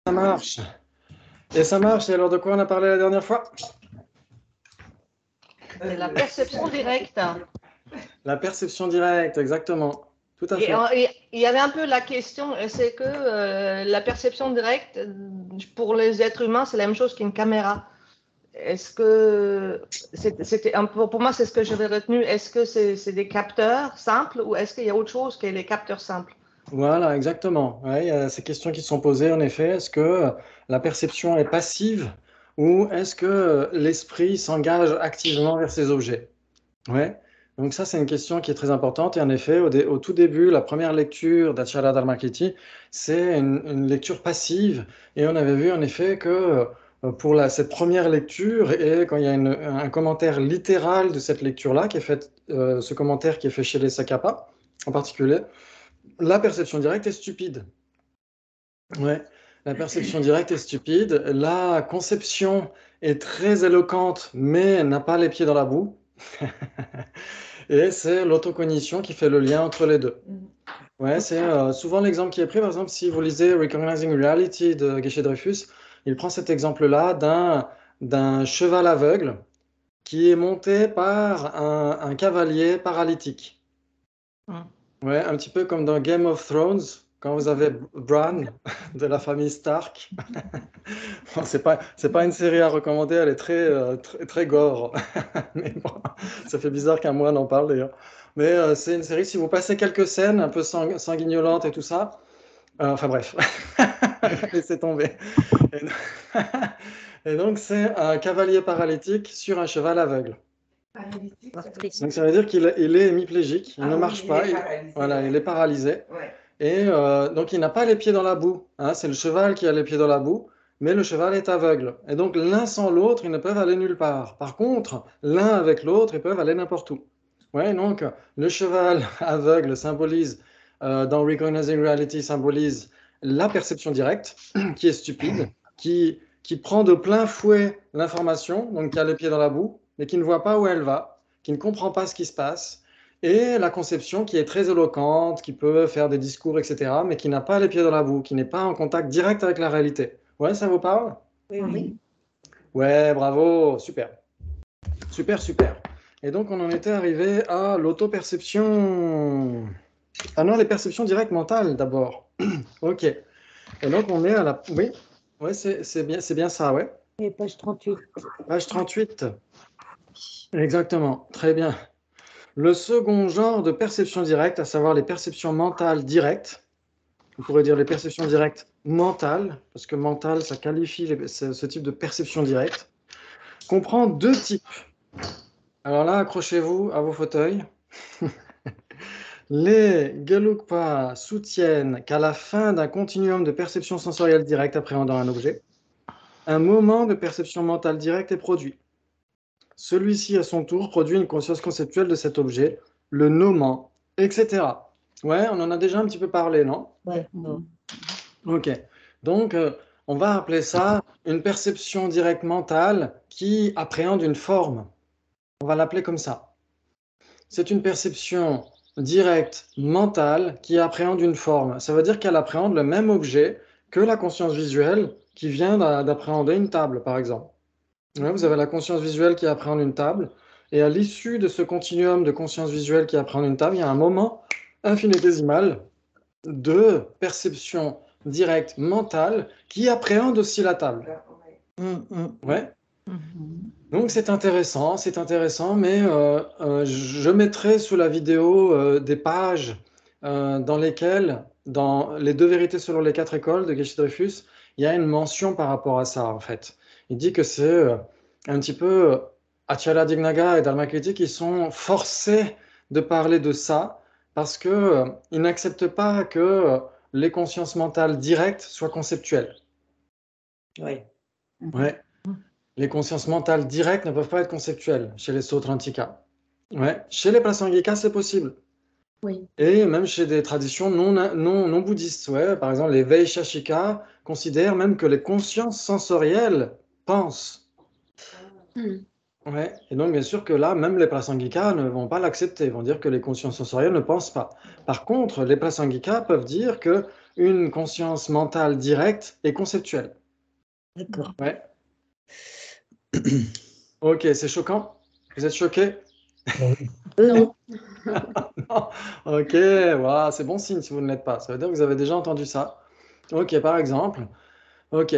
Ça marche. Et ça marche. Et alors, de quoi on a parlé la dernière fois? C'est la perception directe. La perception directe, exactement. Tout à fait. Et il y avait un peu la question, c'est que la perception directe, pour les êtres humains, c'est la même chose qu'une caméra. Est-ce que c'était un peu, pour moi, c'est ce que j'avais retenu. Est-ce que c'est des capteurs simples ou est-ce qu'il y a autre chose que les capteurs simples? Voilà, exactement. Ouais, il y a ces questions qui sont posées, en effet. Est-ce que la perception est passive ou est-ce que l'esprit s'engage activement vers ces objets? Ouais. Donc ça, c'est une question qui est très importante. Et en effet, au tout début, la première lecture d'Acharya Dharmakirti, c'est une lecture passive. Et on avait vu en effet que pour cette première lecture, et quand il y a un commentaire littéral de cette lecture-là, qui est fait, ce commentaire qui est fait chez les Sakapa en particulier, la perception directe est stupide. Ouais, la perception directe est stupide. La conception est très éloquente, mais n'a pas les pieds dans la boue. Et c'est l'autocognition qui fait le lien entre les deux. Ouais, c'est souvent l'exemple qui est pris. Par exemple, si vous lisez Recognizing Reality de Geshe Dreyfus, il prend cet exemple-là d'un cheval aveugle qui est monté par un cavalier paralytique. Ouais, un petit peu comme dans Game of Thrones, quand vous avez Bran de la famille Stark. Bon, c'est pas une série à recommander, elle est très gore. Mais bon, ça fait bizarre qu'un moine en parle d'ailleurs. Mais c'est une série, si vous passez quelques scènes un peu sanguignolentes et tout ça, enfin bref, laissez tomber. Et, et donc c'est un cavalier paralytique sur un cheval aveugle. Donc ça veut dire qu'il est hémiplégique, il ne marche pas, voilà, il est paralysé. Et donc il n'a pas les pieds dans la boue, hein, c'est le cheval qui a les pieds dans la boue, mais le cheval est aveugle. Et donc l'un sans l'autre, ils ne peuvent aller nulle part. Par contre, l'un avec l'autre, ils peuvent aller n'importe où. Ouais, donc le cheval aveugle symbolise, dans Recognizing Reality, symbolise la perception directe, qui est stupide, qui prend de plein fouet l'information, donc qui a les pieds dans la boue, mais qui ne voit pas où elle va, qui ne comprend pas ce qui se passe, et la conception qui est très éloquente, qui peut faire des discours, etc., mais qui n'a pas les pieds dans la boue, qui n'est pas en contact direct avec la réalité. Ouais, ça vous parle? Oui. Ouais, bravo, super. Super, super. Et donc, on en était arrivé à l'auto-perception. Ah non, les perceptions directes mentales d'abord. Ok. Et donc, on est à la. Oui, ouais, c'est bien ça, ouais. Et page 38. Page 38. Exactement, très bien. Le second genre de perception directe, à savoir les perceptions mentales directes, on pourrait dire les perceptions directes mentales, parce que mental, ça qualifie ce type de perception directe, comprend deux types. Alors là, accrochez-vous à vos fauteuils. Les Gelugpa soutiennent qu'à la fin d'un continuum de perception sensorielle directe appréhendant un objet, un moment de perception mentale directe est produit. Celui-ci, à son tour, produit une conscience conceptuelle de cet objet, le nommant, etc. Ouais, on en a déjà un petit peu parlé, non? Ouais. Ok. Donc, on va appeler ça une perception directe mentale qui appréhende une forme. On va l'appeler comme ça. C'est une perception directe mentale qui appréhende une forme. Ça veut dire qu'elle appréhende le même objet que la conscience visuelle qui vient d'appréhender une table, par exemple. Ouais, vous avez la conscience visuelle qui appréhende une table, et à l'issue de ce continuum de conscience visuelle qui appréhende une table, il y a un moment infinitésimal de perception directe mentale qui appréhende aussi la table. Ouais. Donc c'est intéressant, mais je mettrai sous la vidéo des pages dans lesquelles, dans les deux vérités selon les quatre écoles de Geshe Dreyfus, il y a une mention par rapport à ça en fait. Il dit que c'est un petit peu Acharya Dignaga et Dharmakirti qui sont forcés de parler de ça parce que ils n'acceptent pas que les consciences mentales directes soient conceptuelles. Oui. Ouais. Les consciences mentales directes ne peuvent pas être conceptuelles chez les Sautrantika. Ouais. Chez les Prasangika, c'est possible. Oui. Et même chez des traditions non bouddhistes. Ouais. Par exemple, les Vaishashika considèrent même que les consciences sensorielles pensent. Ouais. Et donc, bien sûr que là, même les Prasangika ne vont pas l'accepter. Ils vont dire que les consciences sensorielles ne pensent pas. Par contre, les Prasangika peuvent dire que une conscience mentale directe est conceptuelle. D'accord. Ouais. Ok, c'est choquant? Vous êtes choqués? Non. Non. Ok, voilà, c'est bon signe si vous ne l'êtes pas. Ça veut dire que vous avez déjà entendu ça. Ok, par exemple. Ok.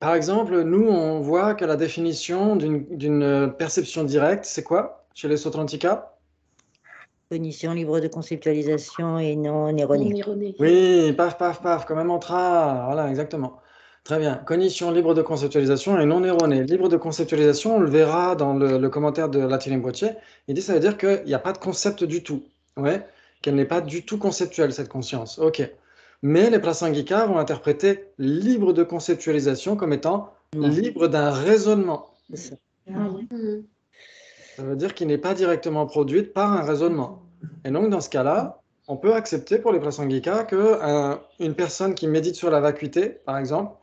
Par exemple, nous, on voit que la définition d'une perception directe, c'est quoi chez les Sautrantika? Cognition libre de conceptualisation et non erronée. Oui, paf, paf, paf, comme un mantra. Voilà, exactement. Très bien. Cognition libre de conceptualisation et non erronée. Libre de conceptualisation, on le verra dans le commentaire de Latine Boitier. Il dit ça veut dire qu'il n'y a pas de concept du tout. Ouais, qu'elle n'est pas du tout conceptuelle, cette conscience. Ok. Mais les Prasangika vont interpréter libre de conceptualisation comme étant Non, libre d'un raisonnement. c'est ça. Ça veut dire qu'il n'est pas directement produite par un raisonnement. Et donc, dans ce cas-là, on peut accepter pour les Prasangika que une personne qui médite sur la vacuité, par exemple,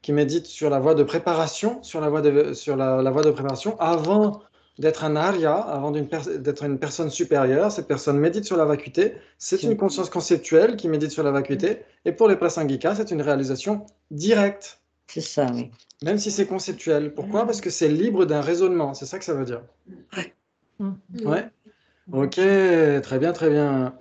qui médite sur la voie de préparation, sur la voie de préparation, avant d'être un arya, avant d'être une personne supérieure, cette personne médite sur la vacuité, c'est une conscience conceptuelle qui médite sur la vacuité, et pour les Prasangika, c'est une réalisation directe, C'est ça, oui. même si c'est conceptuel. Pourquoi? Parce que c'est libre d'un raisonnement, c'est ça que ça veut dire. Ouais. Ok, très bien, très bien.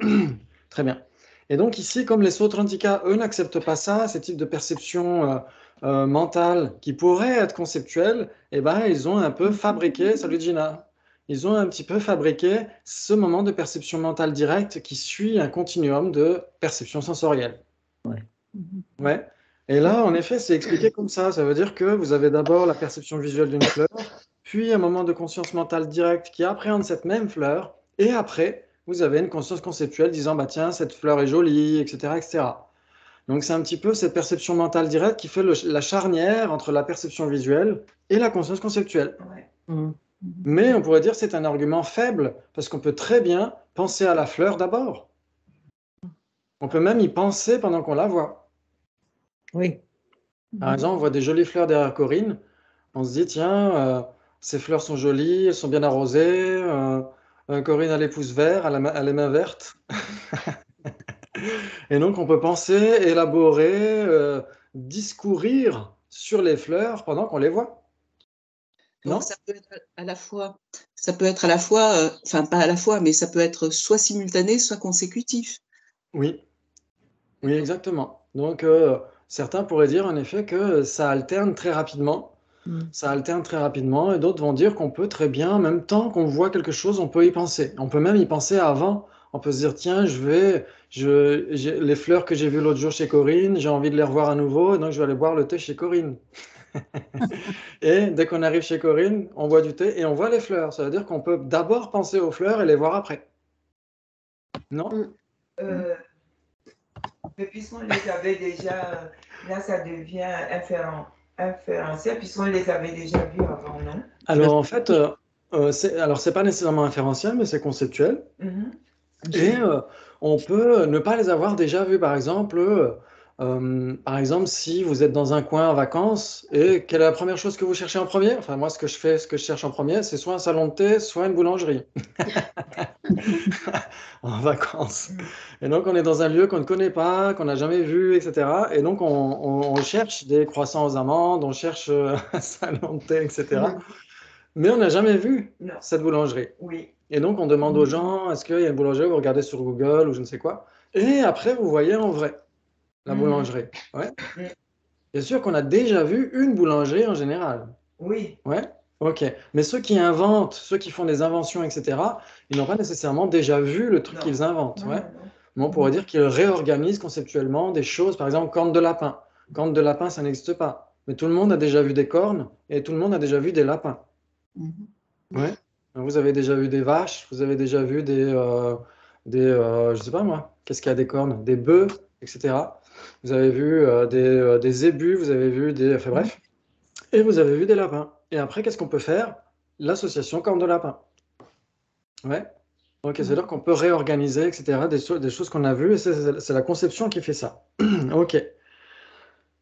Très bien. Et donc ici, comme les Sautrantika, eux, n'acceptent pas ça, ces types de perceptions mentales qui pourraient être conceptuelles, eh ben, ils ont un peu fabriqué, salut Gina, ils ont un petit peu fabriqué ce moment de perception mentale directe qui suit un continuum de perception sensorielle. Ouais. Ouais. Et là, en effet, c'est expliqué comme ça. Ça veut dire que vous avez d'abord la perception visuelle d'une fleur, puis un moment de conscience mentale directe qui appréhende cette même fleur, et après, vous avez une conscience conceptuelle disant, bah tiens, cette fleur est jolie, etc., etc. Donc c'est un petit peu cette perception mentale directe qui fait la charnière entre la perception visuelle et la conscience conceptuelle. Mhm. Mais on pourrait dire que c'est un argument faible, parce qu'on peut très bien penser à la fleur d'abord. On peut même y penser pendant qu'on la voit. Oui. Par exemple, on voit des jolies fleurs derrière Corinne. On se dit, tiens, ces fleurs sont jolies, elles sont bien arrosées. Corinne a les pouces verts, elle a les mains vertes. Et donc, on peut penser, élaborer, discourir sur les fleurs pendant qu'on les voit. Donc Non? ça peut être à la fois, enfin pas à la fois, mais ça peut être soit simultané, soit consécutif. Oui, oui, exactement. Donc, certains pourraient dire en effet que ça alterne très rapidement. Mhm. Ça alterne très rapidement, et d'autres vont dire qu'on peut très bien, en même temps qu'on voit quelque chose, on peut y penser. On peut même y penser avant. On peut se dire, tiens, les fleurs que j'ai vues l'autre jour chez Corinne, j'ai envie de les revoir à nouveau, et donc je vais aller boire le thé chez Corinne. Et dès qu'on arrive chez Corinne, on boit du thé et on voit les fleurs. Ça veut dire qu'on peut d'abord penser aux fleurs et les voir après. Non? Mais puisqu'on les avait déjà, là ça devient inférentiel, puisqu'on les avait déjà vus avant, non? Alors en fait, c'est pas nécessairement inférentiel, mais c'est conceptuel. Et on peut ne pas les avoir déjà vus. Par exemple, si vous êtes dans un coin en vacances, et quelle est la première chose que vous cherchez en premier? Enfin, moi, ce que je cherche en premier, c'est soit un salon de thé, soit une boulangerie. En vacances. Et donc, on est dans un lieu qu'on ne connaît pas, qu'on n'a jamais vu, etc. Et donc, on cherche des croissants aux amandes, on cherche un salon de thé, etc. Mais on n'a jamais vu Non. cette boulangerie. Oui. Et donc, on demande aux gens, est-ce qu'il y a une boulangerie? Vous regardez sur Google ou je ne sais quoi. Et après, vous voyez en vrai la boulangerie. Ouais. Bien sûr qu'on a déjà vu une boulangerie en général. Oui. Ouais. Ok. Mais ceux qui inventent, ceux qui font des inventions, etc., ils n'ont pas nécessairement déjà vu le truc Non. qu'ils inventent. Non, Ouais. non, non. Mais on pourrait dire qu'ils réorganisent conceptuellement des choses. Par exemple, cornes de lapin. Cornes de lapin, ça n'existe pas. Mais tout le monde a déjà vu des cornes et tout le monde a déjà vu des lapins. Ouais. Vous avez déjà vu des vaches, vous avez déjà vu je sais pas moi, qu'est-ce qu'il y a des cornes, des bœufs, etc. Vous avez vu des zébus, vous avez vu enfin bref, et vous avez vu des lapins. Et après, qu'est-ce qu'on peut faire? L'association corne de lapin. Ouais. Ok, c'est-à-dire qu'on peut réorganiser, etc. Des choses qu'on a vues, et c'est la conception qui fait ça. Ok.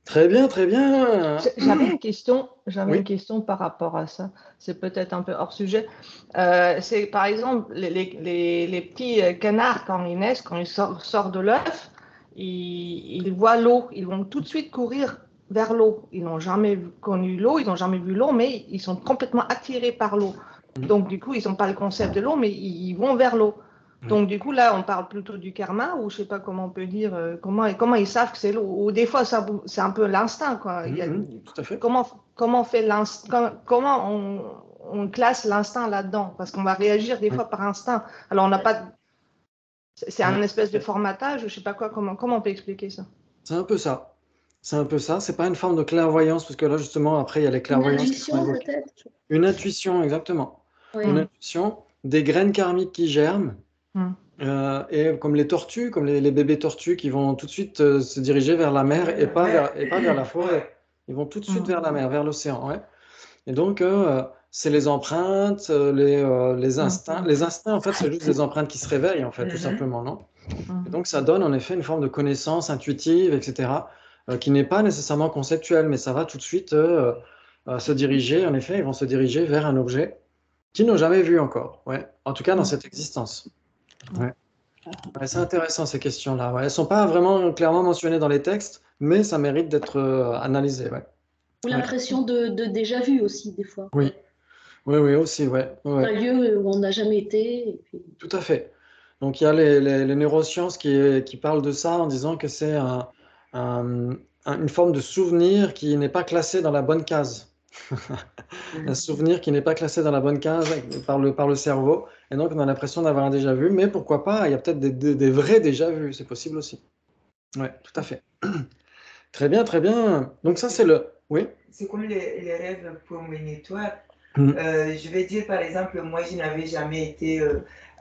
Très bien, très bien. J'avais une question, Oui. une question par rapport à ça. C'est peut-être un peu hors sujet. C'est par exemple les petits canards quand ils naissent, quand ils sortent de l'œuf, ils voient l'eau, ils vont tout de suite courir vers l'eau. Ils n'ont jamais connu l'eau, ils n'ont jamais vu l'eau, mais ils sont complètement attirés par l'eau. Donc du coup, ils n'ont pas le concept de l'eau, mais ils vont vers l'eau. Donc, du coup, là, on parle plutôt du karma, ou je ne sais pas comment on peut dire, comment ils savent que c'est l'eau. Ou des fois, c'est un peu l'instinct, quoi. Tout à fait. Comment fait comment on classe l'instinct là-dedans? Parce qu'on va réagir des fois par instinct. Alors, on n'a pas. C'est un espèce de formatage, ou je ne sais pas quoi, comment on peut expliquer ça? C'est un peu ça. C'est un peu ça. C'est pas une forme de clairvoyance, parce que là, justement, après, il y a les clairvoyances. Une intuition, peut-être. Une intuition, exactement. Oui. Une intuition, des graines karmiques qui germent. Et comme les tortues, comme les bébés tortues qui vont tout de suite se diriger vers la mer et pas vers la forêt. Ils vont tout de suite vers la mer, vers l'océan. Ouais. Et donc, c'est les empreintes, les instincts. Les instincts, en fait, c'est juste des empreintes qui se réveillent, en fait, tout simplement, non? Et donc, ça donne en effet une forme de connaissance intuitive, etc., qui n'est pas nécessairement conceptuelle, mais ça va tout de suite se diriger, en effet, ils vont se diriger vers un objet qu'ils n'ont jamais vu encore. Ouais. En tout cas, dans cette existence. Ouais. Ouais, c'est intéressant ces questions-là. Ouais. Elles ne sont pas vraiment clairement mentionnées dans les textes, mais ça mérite d'être analysé. Ouais. Ou l'impression de déjà vu aussi, des fois. Oui, oui, aussi, ouais. Un lieu où on n'a jamais été. Et puis... Tout à fait. Donc il y a les neurosciences qui parlent de ça en disant que c'est une forme de souvenir qui n'est pas classé dans la bonne case. Un souvenir qui n'est pas classé dans la bonne case par le cerveau. Et donc, on a l'impression d'avoir un déjà-vu. Mais pourquoi pas, il y a peut-être des vrais déjà-vus. C'est possible aussi. Oui, tout à fait. Très bien, très bien. Donc ça, c'est le... Oui. C'est comme les rêves prémonitoires. Je vais dire, par exemple, moi, je n'avais jamais été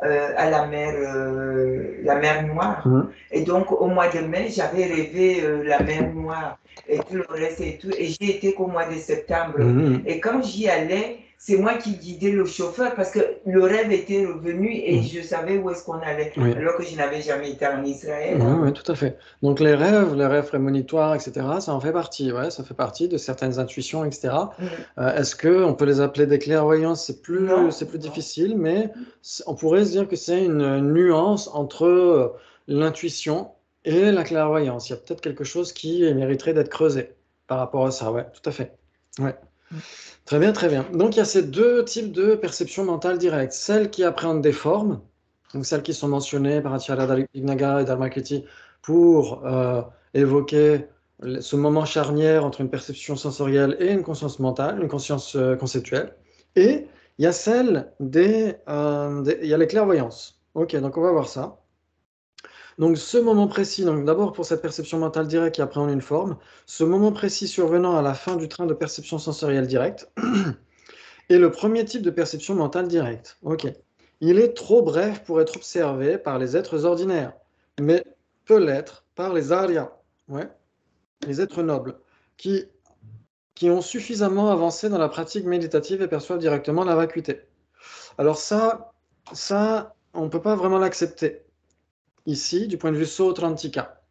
à la mer Noire. Et donc, au mois de mai, j'avais rêvé la mer Noire et tout le reste et tout. Et j'y étais qu'au mois de septembre. Et quand j'y allais, c'est moi qui guidais le chauffeur parce que le rêve était revenu et je savais où est-ce qu'on allait, alors que je n'avais jamais été en Israël. Oui, tout à fait. Donc les rêves prémonitoires, etc., ça en fait partie. Ouais, ça fait partie de certaines intuitions, etc. Est-ce qu'on peut les appeler des clairvoyances? C'est plus difficile, mais on pourrait se dire que c'est une nuance entre l'intuition et la clairvoyance. Il y a peut-être quelque chose qui mériterait d'être creusé par rapport à ça. Ouais, tout à fait. Ouais. Très bien, très bien. Donc, il y a ces deux types de perception mentale directe. Celles qui appréhendent des formes, donc celles qui sont mentionnées par Acharya Dignaga et Dharmakirti pour évoquer ce moment charnière entre une perception sensorielle et une conscience mentale, une conscience conceptuelle. Et il y a il y a les clairvoyances. Ok, donc on va voir ça. Donc ce moment précis, donc d'abord pour cette perception mentale directe qui appréhende une forme, ce moment précis survenant à la fin du train de perception sensorielle directe est le premier type de perception mentale directe. Ok. Il est trop bref pour être observé par les êtres ordinaires, mais peut l'être par les Aryas, les êtres nobles, qui ont suffisamment avancé dans la pratique méditative et perçoivent directement la vacuité. Alors ça on ne peut pas vraiment l'accepter. Ici, du point de vue Sautrantika.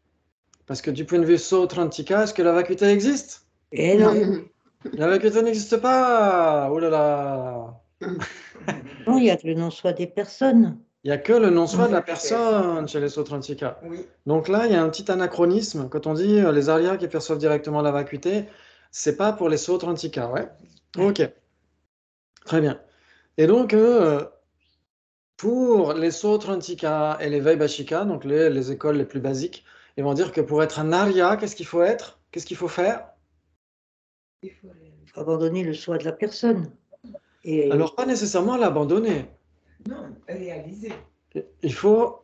Parce que du point de vue Sautrantika, est-ce que la vacuité existe? Et non. La vacuité n'existe pas. Oh là là. Non, il n'y a que le non-soi des personnes. Il n'y a que le non-soi de la personne chez les Sautrantika. Oui. Donc là, il y a un petit anachronisme. Quand on dit les Aryas qui perçoivent directement la vacuité, c'est pas pour les Sautrantika, ouais. Ok. Très bien. Et donc, pour les Sautrantika et les Vaibhashika, donc les écoles les plus basiques, ils vont dire que pour être un Arya, qu'est-ce qu'il faut être? Qu'est-ce qu'il faut faire? Il faut abandonner le soi de la personne. Et... Alors, pas nécessairement l'abandonner. Non, réaliser. Il faut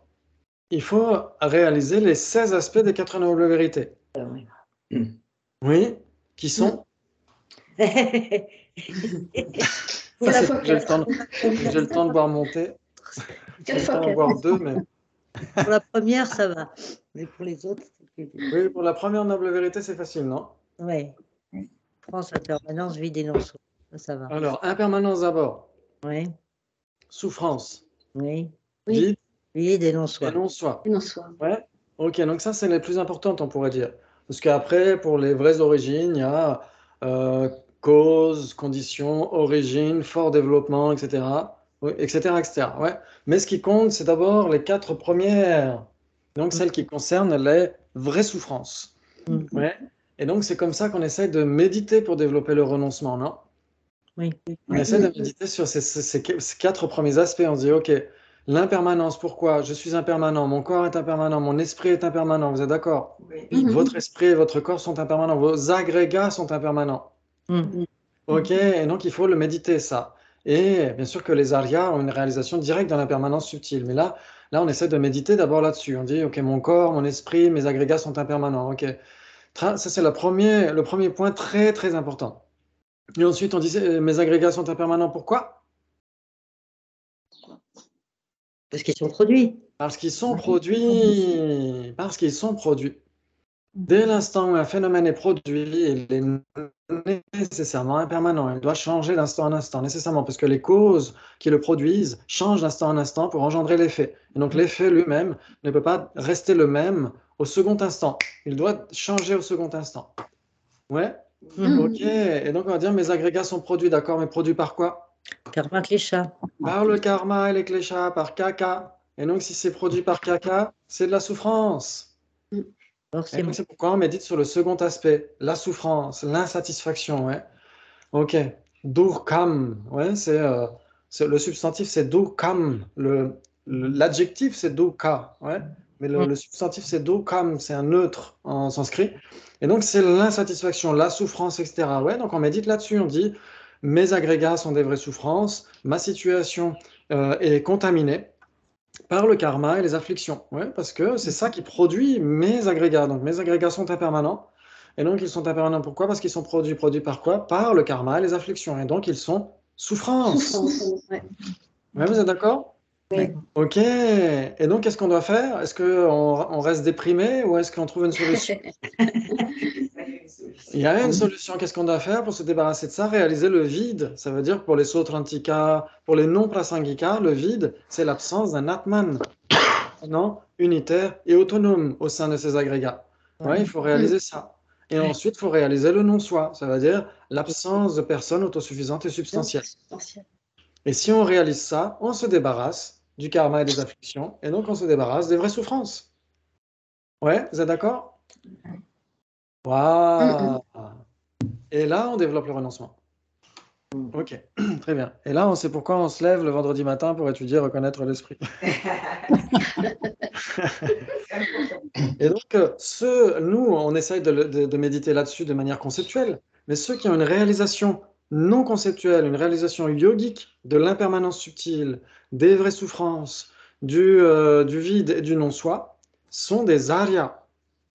réaliser les 16 aspects des 4 nobles vérités. Oui, qui sont C'est j'ai le temps de voir monter. J'ai le temps de voir deux, mais... Pour la première, ça va. Mais pour les autres, c'est... Oui, pour la première noble vérité, c'est facile, non? Oui. France, impermanence, vide et non-soi. Ça va. Alors, impermanence d'abord. Oui. Souffrance. Oui. Vide. Vide et non-soi. Et non-soi. Non-soi. Ouais. Ok, donc ça, c'est les plus importantes, on pourrait dire. Parce qu'après, pour les vraies origines, il y a cause, condition, origine, fort développement, etc. Oui, etc., etc. Ouais. Mais ce qui compte, c'est d'abord les 4 premières. Donc, celles qui concernent les vraies souffrances. Ouais. Et donc, c'est comme ça qu'on essaie de méditer pour développer le renoncement, non? Oui. On essaie de méditer sur ces 4 premiers aspects. On se dit, OK, l'impermanence, pourquoi? Je suis impermanent, mon corps est impermanent, mon esprit est impermanent. Vous êtes d'accord? Oui. Votre esprit et votre corps sont impermanents, vos agrégats sont impermanents. OK, et donc il faut le méditer, ça. Et bien sûr que les arias ont une réalisation directe dans l'impermanence subtile. Mais là, on essaie de méditer d'abord là-dessus. On dit, OK, mon corps, mon esprit, mes agrégats sont impermanents. OK. Ça, c'est le premier point très, très important. Et ensuite, on dit, mes agrégats sont impermanents. Pourquoi? Parce qu'ils sont produits. Parce qu'ils sont produits. Parce qu'ils sont produits. Dès l'instant où un phénomène est produit, il est nécessairement impermanent. Il doit changer d'instant en instant, nécessairement, parce que les causes qui le produisent changent d'instant en instant pour engendrer l'effet. Et donc l'effet lui-même ne peut pas rester le même au second instant. Il doit changer au second instant. Ouais? OK. Et donc on va dire mes agrégats sont produits, d'accord, mais produits par quoi? Karma klesha. Par le karma et les kleshas, par kaka. Et donc si c'est produit par kaka, c'est de la souffrance. Et Forcément. donc, c'est pourquoi on médite sur le second aspect, la souffrance, l'insatisfaction. Ouais. Ok. Dukkam. Ouais, le substantif, c'est dukkam. L'adjectif, c'est dukkha. Ouais. Mais le substantif, c'est dukkam. C'est un neutre en sanskrit. Et donc, c'est l'insatisfaction, la souffrance, etc. Ouais, donc, on médite là-dessus. On dit mes agrégats sont des vraies souffrances. Ma situation est contaminée par le karma et les afflictions. Ouais, parce que c'est ça qui produit mes agrégats. Donc mes agrégats sont impermanents. Et donc ils sont impermanents pourquoi? Parce qu'ils sont produits par quoi? Par le karma et les afflictions. Et donc ils sont souffrance. Ouais. Ouais, vous êtes d'accord? Oui. Ok. Et donc qu'est-ce qu'on doit faire? Est-ce qu'on reste déprimé ou est-ce qu'on trouve une solution? Il y a une solution. Qu'est-ce qu'on doit faire pour se débarrasser de ça? Réaliser le vide. Ça veut dire pour les Sautrantika, pour les non-prasangika, le vide, c'est l'absence d'un Atman, non, unitaire et autonome au sein de ces agrégats. Ouais, il faut réaliser ça. Et ensuite, il faut réaliser le non-soi. Ça veut dire l'absence de personnes autosuffisantes et substantielles. Et si on réalise ça, on se débarrasse du karma et des afflictions. Et donc, on se débarrasse des vraies souffrances. Ouais, vous êtes d'accord? Waouh! Et là, on développe le renoncement. Ok, très bien. Et là, on sait pourquoi on se lève le vendredi matin pour étudier, reconnaître l'esprit. Et donc, nous, on essaye de méditer là-dessus de manière conceptuelle, mais ceux qui ont une réalisation non conceptuelle, une réalisation yogique de l'impermanence subtile, des vraies souffrances, du vide et du non-soi, sont des aryas.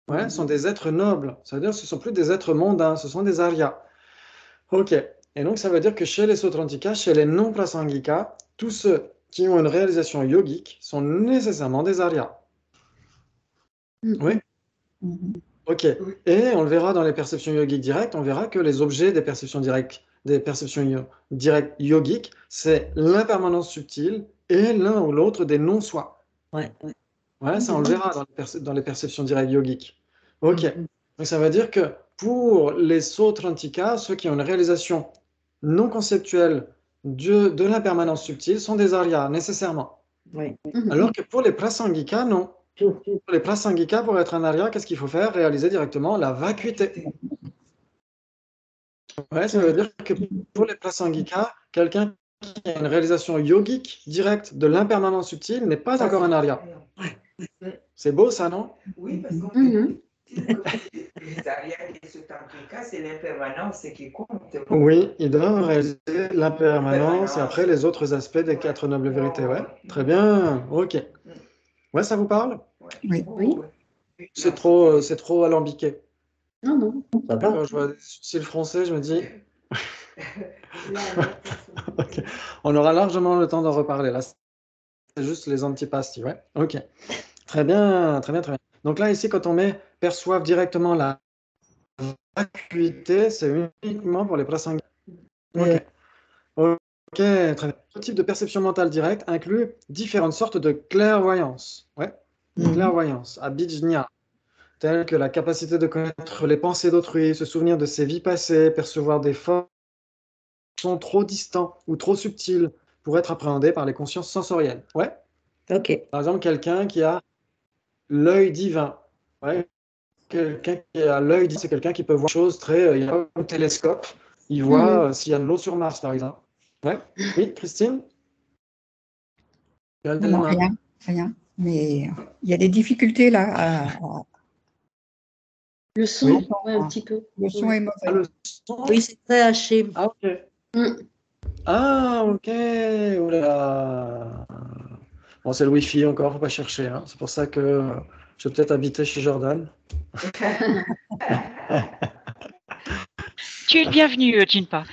Ouais, sont des êtres nobles. Ça veut dire que ce ne sont plus des êtres mondains, ce sont des aryas. Ok. Et donc, ça veut dire que chez les Sautrantika, chez les non-prasangika, tous ceux qui ont une réalisation yogique sont nécessairement des aryas. Oui. Ok. Et on le verra dans les perceptions yogiques directes, on verra que les objets des perceptions directes, directes yogiques, c'est l'impermanence subtile et l'un ou l'autre des non-soi. Ouais. Ouais, ça on le verra dans les perceptions directes yogiques. Ok. Donc ça veut dire que pour les Sautrantika, ceux qui ont une réalisation non conceptuelle de l'impermanence subtile sont des aryas, nécessairement. Oui. Alors que pour les prasangika, non. Pour les prasangika, pour être un arya, qu'est-ce qu'il faut faire? Réaliser directement la vacuité. Ouais, ça veut dire que pour les prasangika, quelqu'un qui a une réalisation yogique directe de l'impermanence subtile n'est pas encore un arya. C'est beau ça, non? Oui, parce qu'on les aryas et ce tantrika, c'est l'impermanence qui compte. Oui, ils doivent réaliser l'impermanence et après les autres aspects des 4 nobles vérités. Ouais, très bien. Ok. Ouais, ça vous parle? Oui. C'est trop alambiqué. Non, non. Ça va. Quand je vois si le français, je me dis. Okay. On aura largement le temps d'en reparler. Là, c'est juste les antipasties. Ouais. Ok. Très bien, très bien, très bien. Donc là, ici, quand on met perçoivent directement la vacuité, c'est uniquement pour les prasangika. Ok. Ok, très bien. Ce type de perception mentale directe inclut différentes sortes de clairvoyance. Ouais. Clairvoyance, abhijna. telles que la capacité de connaître les pensées d'autrui, se souvenir de ses vies passées, percevoir des formes qui sont trop distants ou trop subtils pour être appréhendés par les consciences sensorielles. Ouais. Ok. Par exemple, quelqu'un qui a l'œil divin. Ouais. Quelqu'un qui a l'œil divin, c'est quelqu'un qui peut voir des choses très. Il a un télescope, il voit s'il y a de l'eau sur Mars, par exemple. Ouais. Oui, Christine? Non, rien. Mais il y a des difficultés là. Le son, Oui. ouais, un petit peu. Le son est mauvais. Ah, le son? Oui, c'est très haché. Ah, ok. Mm. Ah, ok. Oula. Bon, c'est le Wi-Fi encore, faut pas chercher. Hein. C'est pour ça que je vais peut-être habiter chez Jordan. Tu es le bienvenu, Jinpa.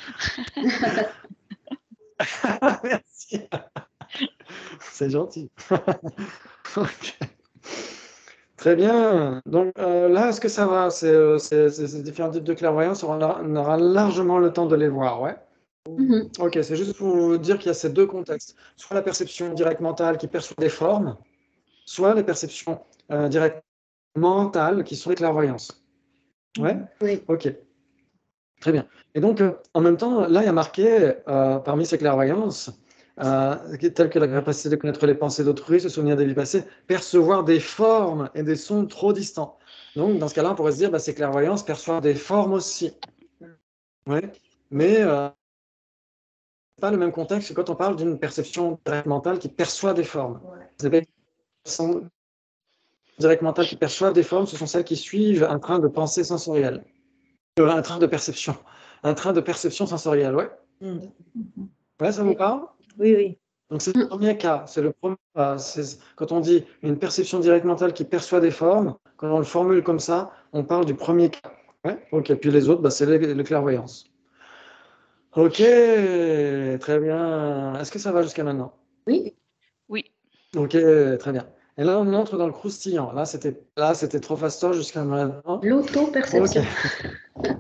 Merci. C'est gentil. Ok. Très bien. Donc là, est-ce que ça va? Ces différents types de clairvoyance, on aura largement le temps de les voir, ouais? Mhm. Ok, c'est juste pour vous dire qu'il y a ces deux contextes. Soit la perception directe mentale qui perçoit des formes, soit les perceptions directes mentales qui sont des clairvoyances. Ouais? Oui. Ok. Très bien. Et donc, en même temps, là, il y a marqué, parmi ces clairvoyances, telles que la capacité de connaître les pensées d'autrui, se souvenir des vies passées, percevoir des formes et des sons trop distants. Donc, dans ce cas-là, on pourrait se dire, ces clairvoyances perçoivent des formes aussi. Ouais. Mais pas le même contexte que quand on parle d'une perception directe mentale qui perçoit des formes. Les perceptions directes mentales qui perçoivent des formes, ce sont celles qui suivent un train de pensée sensorielle. Un train de perception. Un train de perception sensorielle, ouais. Ouais, ça vous parle? Oui, oui. Donc c'est le premier cas. C'est le premier. Quand on dit une perception directe mentale qui perçoit des formes, quand on le formule comme ça, on parle du premier cas. Ouais. Ok. Puis les autres, c'est les clairvoyances. Ok, très bien. Est-ce que ça va jusqu'à maintenant? Oui. Oui. Ok, très bien. Et là, on entre dans le croustillant. Là, c'était trop fastoche jusqu'à maintenant. L'auto-perception. Ok.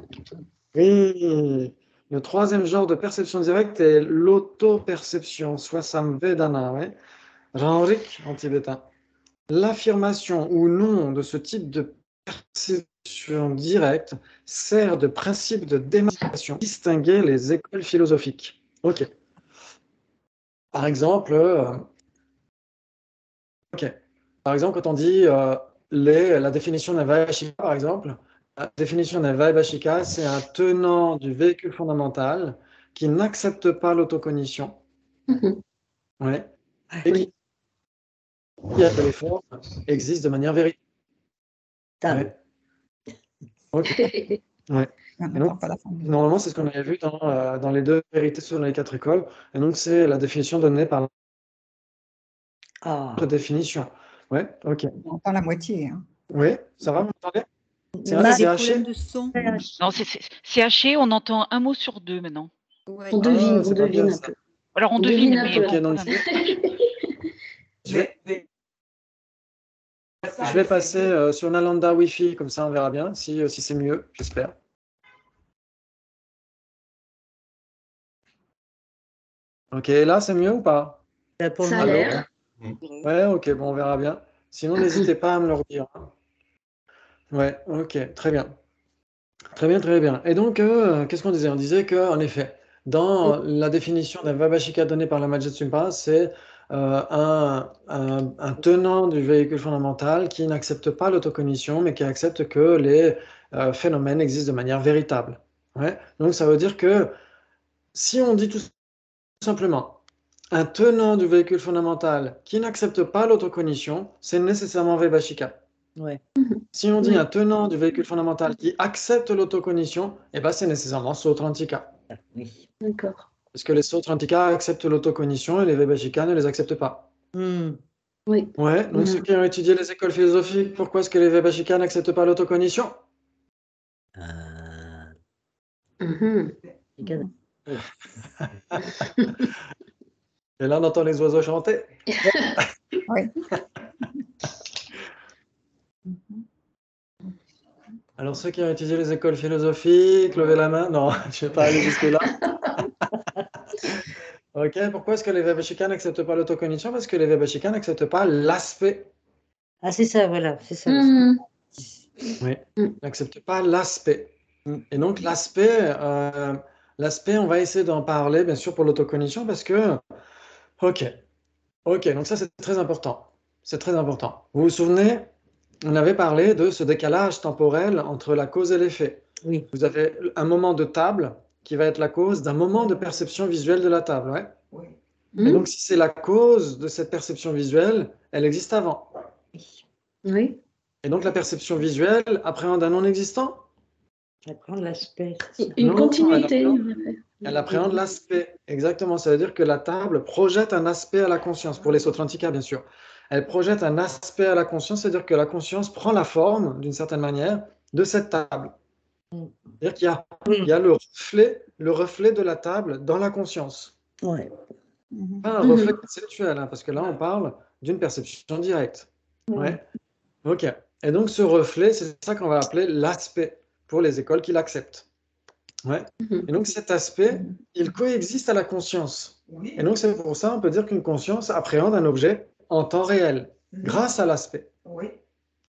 Oui. Le troisième genre de perception directe est l'auto-perception, soit samvedana, ouais. Renrik en tibétain. L'affirmation ou non de ce type de perception directe sert de principe de démarcation, distinguer les écoles philosophiques. Ok. Par exemple, quand on dit la définition d'un Vaibhashika, par exemple, la définition d'un Vaibhashika, c'est un tenant du véhicule fondamental qui n'accepte pas l'autocognition. Mhm. Ouais. Et qui a que les formes existent de manière véritable. Ouais. Ok. Ouais. Et donc, normalement, c'est ce qu'on avait vu dans les deux vérités sur les quatre écoles. Et donc, c'est la définition donnée par la définition. Ouais, ok. On entend la moitié. Hein. Oui, ça va, vous m'entendez? C'est On vrai, a c'est des haché? problèmes de son. Non, c'est haché, on entend un mot sur deux maintenant. Ouais. On devine, c'est on pas devine bien, un ça. peu. Alors on On devine, devine un mais peu. Ok, bon, donc quand même. je vais passer sur Nalanda Wi-Fi, comme ça on verra bien si c'est mieux, j'espère. Ok, là c'est mieux ou pas? Ça a l'air. Ouais, ok, bon, on verra bien. Sinon, n'hésitez pas à me le redire. Hein. Ouais, ok, très bien. Très bien, très bien. Et donc, qu'est-ce qu'on disait? On disait qu'en effet, dans la définition d'un Vaibhashika donnée par la Majjhima, c'est un tenant du véhicule fondamental qui n'accepte pas l'autocognition, mais qui accepte que les phénomènes existent de manière véritable. Ouais. Donc, ça veut dire que si on dit tout simplement un tenant du véhicule fondamental qui n'accepte pas l'autocognition, c'est nécessairement Vaibhashika. Ouais. Si on dit Oui. un tenant du véhicule fondamental qui accepte l'autocognition, c'est nécessairement Sautrantika. Oui. D'accord. Parce que les Sautrantika acceptent l'autocognition et les Vaibhashika ne les acceptent pas. Oui. Ouais, donc ceux qui ont étudié les écoles philosophiques, pourquoi est-ce que les Vaibhashika n'acceptent pas l'autocognition? Mhm. Et là, on entend les oiseaux chanter. Oui. Alors, ceux qui ont étudié les écoles philosophiques, levez la main. Non, je ne vais pas aller jusque-là. Ok, pourquoi est-ce que les Vaibhashika n'acceptent pas l'autocognition? Parce que les Vaibhashika n'acceptent pas l'aspect. Ah, c'est ça, voilà, c'est ça. Oui, il n'accepte pas l'aspect. Et donc, l'aspect, on va essayer d'en parler, bien sûr, pour l'autocognition, parce que, ok, donc ça, c'est très important. C'est très important. Vous vous souvenez, on avait parlé de ce décalage temporel entre la cause et l'effet. Oui. Vous avez un moment de table qui va être la cause d'un moment de perception visuelle de la table, ouais. Oui. Et donc, si c'est la cause de cette perception visuelle, elle existe avant. Oui. Et donc, la perception visuelle appréhende un non-existant? Elle prend l'aspect. Une Non, continuité. elle appréhende l'aspect. Exactement. Ça veut dire que la table projette un aspect à la conscience, pour les Sautrantika, bien sûr. Elle projette un aspect à la conscience, c'est-à-dire que la conscience prend la forme, d'une certaine manière, de cette table. C'est-à-dire qu'il y a le reflet de la table dans la conscience. Ouais. Pas un reflet conceptuel, hein, parce que là, on parle d'une perception directe. Ouais. OK. Et donc, ce reflet, c'est ça qu'on va appeler l'aspect pour les écoles qui l'acceptent. Ouais. Et donc, cet aspect, il coexiste à la conscience. Oui. Et donc, c'est pour ça on peut dire qu'une conscience appréhende un objet en temps réel, grâce à l'aspect. Oui.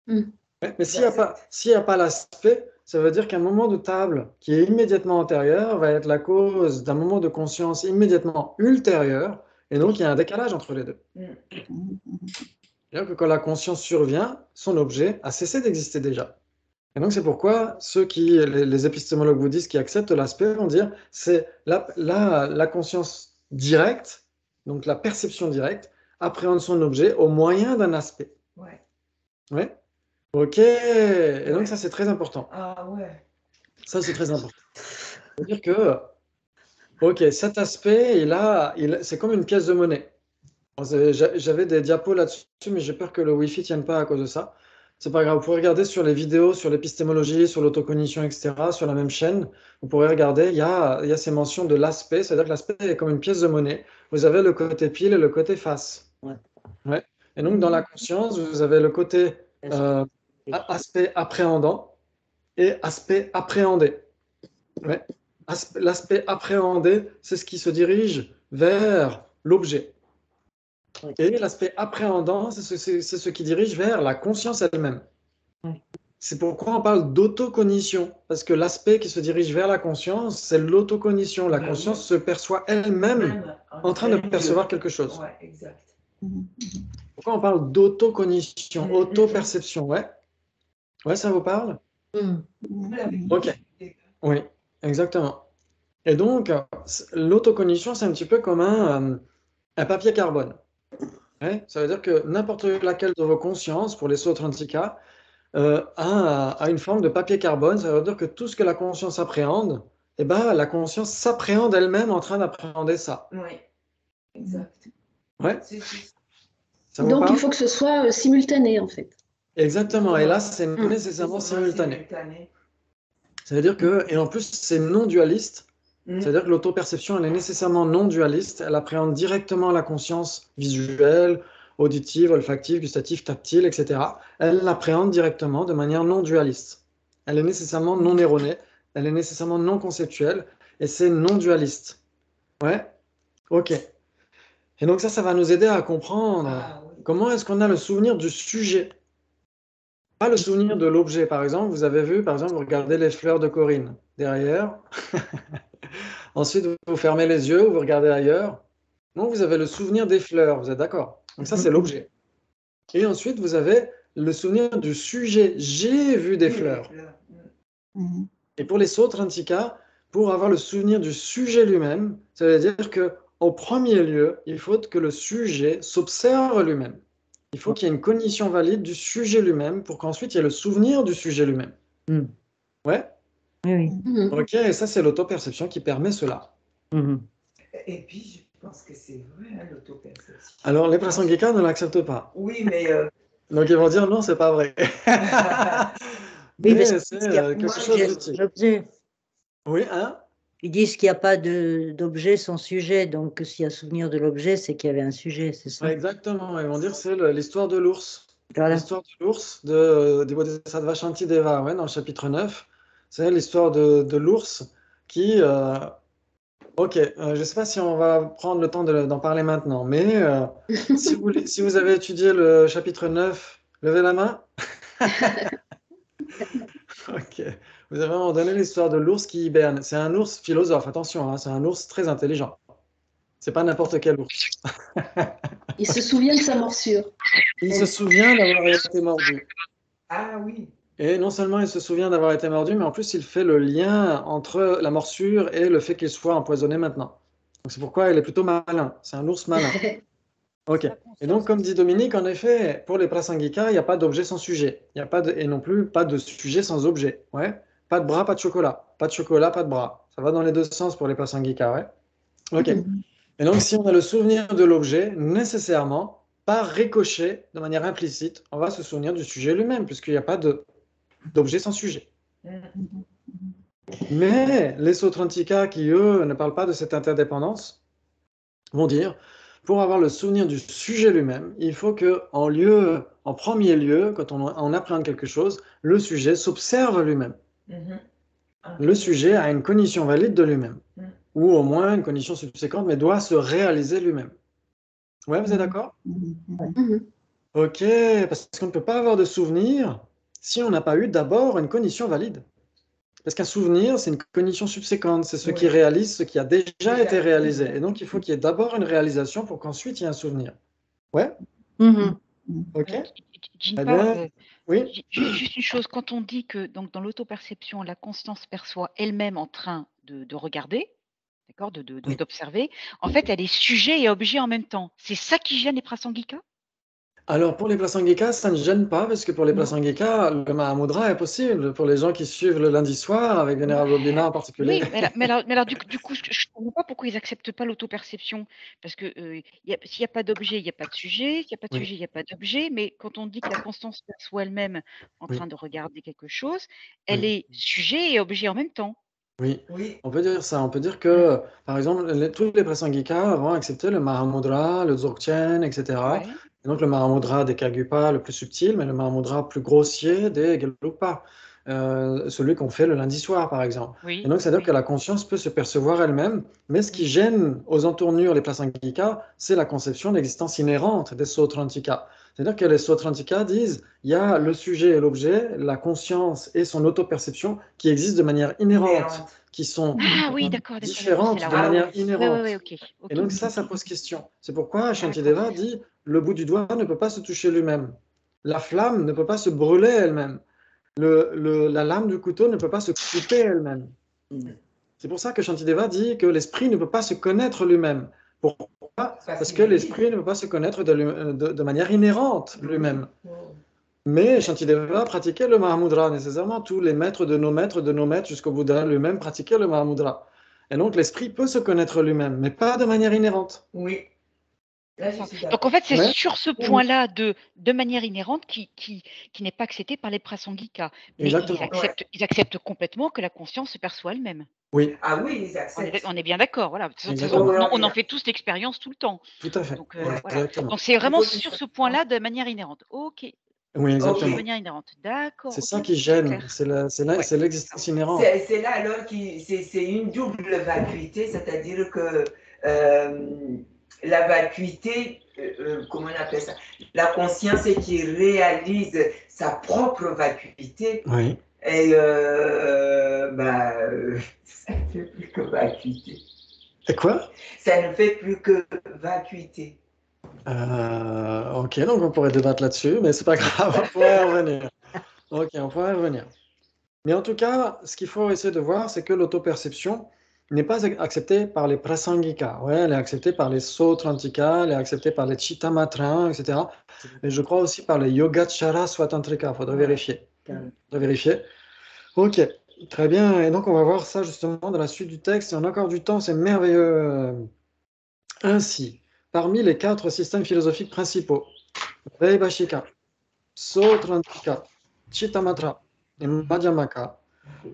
Ouais. Mais s'il n'y a pas l'aspect, ça veut dire qu'un moment de table qui est immédiatement antérieur va être la cause d'un moment de conscience immédiatement ultérieur. Et donc, il y a un décalage entre les deux. C'est-à-dire que quand la conscience survient, son objet a cessé d'exister déjà. Et donc, c'est pourquoi les épistémologues bouddhistes qui acceptent l'aspect vont dire c'est la conscience directe, donc la perception directe, appréhende son objet au moyen d'un aspect. Ouais. Ouais. OK. Et donc, ça, c'est très important. Ah ouais. Ça, c'est très important. C'est-à-dire que, OK, cet aspect, c'est comme une pièce de monnaie. J'avais des diapos là-dessus, mais j'ai peur que le Wi-Fi ne tienne pas à cause de ça. C'est pas grave, vous pourrez regarder sur les vidéos, sur l'épistémologie, sur l'autocognition, etc., sur la même chaîne. Vous pourrez regarder, il y a ces mentions de l'aspect, c'est-à-dire que l'aspect est comme une pièce de monnaie. Vous avez le côté pile et le côté face. Ouais. Et donc, dans la conscience, vous avez le côté aspect appréhendant et aspect appréhendé. Ouais. L'aspect appréhendé, c'est ce qui se dirige vers l'objet. Et l'aspect appréhendant, c'est ce qui dirige vers la conscience elle-même. C'est pourquoi on parle d'autocognition, parce que l'aspect qui se dirige vers la conscience, c'est l'autocognition. La conscience se perçoit elle-même en train de percevoir quelque chose. Ouais, exact. Pourquoi on parle d'autocognition, auto-perception? Ouais, ça vous parle? Ok. Oui, exactement. Et donc, l'autocognition, c'est un petit peu comme un papier carbone. Ouais, ça veut dire que n'importe laquelle de vos consciences, pour les Sautrantika, a une forme de papier carbone. Ça veut dire que tout ce que la conscience appréhende, eh ben, la conscience s'appréhende elle-même en train d'appréhender ça. Oui, exact. Ouais. Ça vous Donc, parle? il faut que ce soit simultané, en fait. Exactement. Et là, c'est nécessairement simultané. Ça veut dire que, et en plus, c'est non dualiste. C'est-à-dire que l'auto-perception, elle est nécessairement non dualiste. Elle appréhende directement la conscience visuelle, auditive, olfactive, gustative, tactile, etc. Elle l'appréhende directement de manière non dualiste. Elle est nécessairement non erronée, elle est nécessairement non conceptuelle, et c'est non dualiste. Ouais? Ok. Et donc ça va nous aider à comprendre comment est-ce qu'on a le souvenir du sujet. Pas le souvenir de l'objet. Par exemple, vous avez vu, par exemple, vous regardez les fleurs de Corinne derrière. Ensuite, vous fermez les yeux, vous regardez ailleurs. Donc, vous avez le souvenir des fleurs, vous êtes d'accord? Donc ça, c'est l'objet. Et ensuite, vous avez le souvenir du sujet. J'ai vu des fleurs. Et pour les Sautrantika, pour avoir le souvenir du sujet lui-même, ça veut dire qu'au premier lieu, il faut que le sujet s'observe lui-même. Il faut qu'il y ait une cognition valide du sujet lui-même pour qu'ensuite il y ait le souvenir du sujet lui-même. Ouais? Oui. Ok, et ça, c'est l'auto-perception qui permet cela. Et puis, je pense que c'est vrai, l'auto-perception. Alors, les Prasangika ne l'acceptent pas. Oui, mais... Donc, ils vont dire non, c'est pas vrai. Oui, mais parce c'est qu'il y a quelque chose d'utile. d'objet. Oui, hein? Ils disent qu'il n'y a pas d'objet sans sujet. Donc, s'il y a souvenir de l'objet, c'est qu'il y avait un sujet, c'est ça? Exactement. Ils vont dire que c'est l'histoire de l'ours. Voilà. L'histoire de l'ours des Bodhisattva Shantideva, dans le chapitre 9. C'est l'histoire de l'ours qui... Ok, je ne sais pas si on va prendre le temps d'en parler maintenant, mais si vous avez étudié le chapitre 9, levez la main. Ok. Vous avez vraiment donné l'histoire de l'ours qui hiberne. C'est un ours philosophe, attention, hein, c'est un ours très intelligent. C'est pas n'importe quel ours. Il se souvient de sa morsure. Il se souvient d'avoir été mordu. Ah oui. Et non seulement il se souvient d'avoir été mordu, mais en plus il fait le lien entre la morsure et le fait qu'il soit empoisonné maintenant. Donc c'est pourquoi il est plutôt malin. C'est un ours malin. Ok. Et donc, comme dit Dominique, en effet, pour les prasangika, il n'y a pas d'objet sans sujet. Il n'y a pas et non plus pas de sujet sans objet. Ouais. Pas de bras, pas de chocolat. Pas de chocolat, pas de bras. Ça va dans les deux sens pour les prasangika, ouais. Ok. Et donc, si on a le souvenir de l'objet, nécessairement, par ricochet, de manière implicite, on va se souvenir du sujet lui-même, puisqu'il n'y a pas d'objet sans sujet. Mais les Sautrantika, qui eux ne parlent pas de cette interdépendance, vont dire, pour avoir le souvenir du sujet lui-même, il faut que, en premier lieu, quand on apprend quelque chose, le sujet s'observe lui-même. Le sujet a une cognition valide de lui-même, ou au moins une cognition subséquente, mais doit se réaliser lui-même. Ouais, vous êtes d'accord? Ok, parce qu'on ne peut pas avoir de souvenir si on n'a pas eu d'abord une cognition valide. Parce qu'un souvenir, c'est une cognition subséquente, c'est ce qui réalise ce qui a déjà été réalisé. Et donc, il faut qu'il y ait d'abord une réalisation pour qu'ensuite il y ait un souvenir. Ouais? Ok? Eh bien, oui? Juste une chose, quand on dit que donc, dans l'autoperception, la conscience perçoit elle-même en train de regarder, d'accord, d'observer, en fait, elle est sujet et objet en même temps. C'est ça qui gêne les prasangika? Alors, pour les prasangika, ça ne gêne pas, parce que pour les prasangika, le Mahamudra est possible. Pour les gens qui suivent le lundi soir, avec Vénérable Obina en particulier. Oui, mais alors, du coup, je ne comprends pas pourquoi ils n'acceptent pas l'autoperception. Parce que s'il n'y a pas d'objet, il n'y a pas de sujet. S'il n'y a pas de sujet, il n'y a pas d'objet. Mais quand on dit que la conscience perçoit elle-même en train de regarder quelque chose, elle est sujet et objet en même temps. Oui, on peut dire ça. On peut dire que, par exemple, tous les prasangika vont accepter le Mahamudra, le Dzogchen, etc. Et donc le Mahamudra des Kagyupa, le plus subtil, mais le Mahamudra plus grossier des Gelugpa, celui qu'on fait le lundi soir, par exemple. Et donc, c'est-à-dire que la conscience peut se percevoir elle-même, mais ce qui gêne aux entournures les prasangika, c'est la conception d'existence inhérente des Sautrantika. C'est-à-dire que les Sautrantika disent il y a le sujet et l'objet, la conscience et son autoperception qui existent de manière inhérente, qui sont différentes de manière inhérente. Et donc ça pose question. C'est pourquoi Shantideva dit le bout du doigt ne peut pas se toucher lui-même. La flamme ne peut pas se brûler elle-même. La lame du couteau ne peut pas se couper elle-même. C'est pour ça que Shantideva dit que l'esprit ne peut pas se connaître lui-même. Pourquoi? Parce que l'esprit ne peut pas se connaître de manière inhérente lui-même. Mais Shantideva pratiquait le Mahamudra nécessairement. Tous les maîtres de nos maîtres jusqu'au Bouddha lui-même pratiquaient le Mahamudra. Et donc l'esprit peut se connaître lui-même, mais pas de manière inhérente. Oui. Donc en fait, c'est sur ce point-là de manière inhérente qui n'est pas accepté par les prasangika. Mais ils acceptent complètement que la conscience se perçoit elle-même. Oui. Ah oui, ils acceptent. On est bien d'accord. Voilà. De toute façon, on en fait tous l'expérience tout le temps. Tout à fait. Donc, voilà. Donc c'est vraiment sur ce point-là de manière inhérente. Ok. Oui, exactement. De manière inhérente. D'accord. C'est ça qui gêne. C'est l'existence inhérente. C'est là alors que c'est une double vacuité, c'est-à-dire que la vacuité, comment on appelle ça? La conscience qui réalise sa propre vacuité. Oui. Et ça ne fait plus que vacuité. Et quoi? Ça ne fait plus que vacuité. Ok, donc on pourrait débattre là-dessus, mais c'est pas grave, on pourrait y revenir. Ok, on pourrait y revenir. Mais en tout cas, ce qu'il faut essayer de voir, c'est que l'autoperception n'est pas acceptée par les prasangika. Ouais, elle est acceptée par les sautrantika, elle est acceptée par les chittamatras, etc. Et je crois aussi par les yogacara swatantrika. Il faudrait vérifier. Ok, très bien. Et donc on va voir ça justement dans la suite du texte. Et on a encore du temps, c'est merveilleux. Ainsi, parmi les 4 systèmes philosophiques principaux, Vaibhashika, Sautrantika, Chittamatra et Madhyamaka,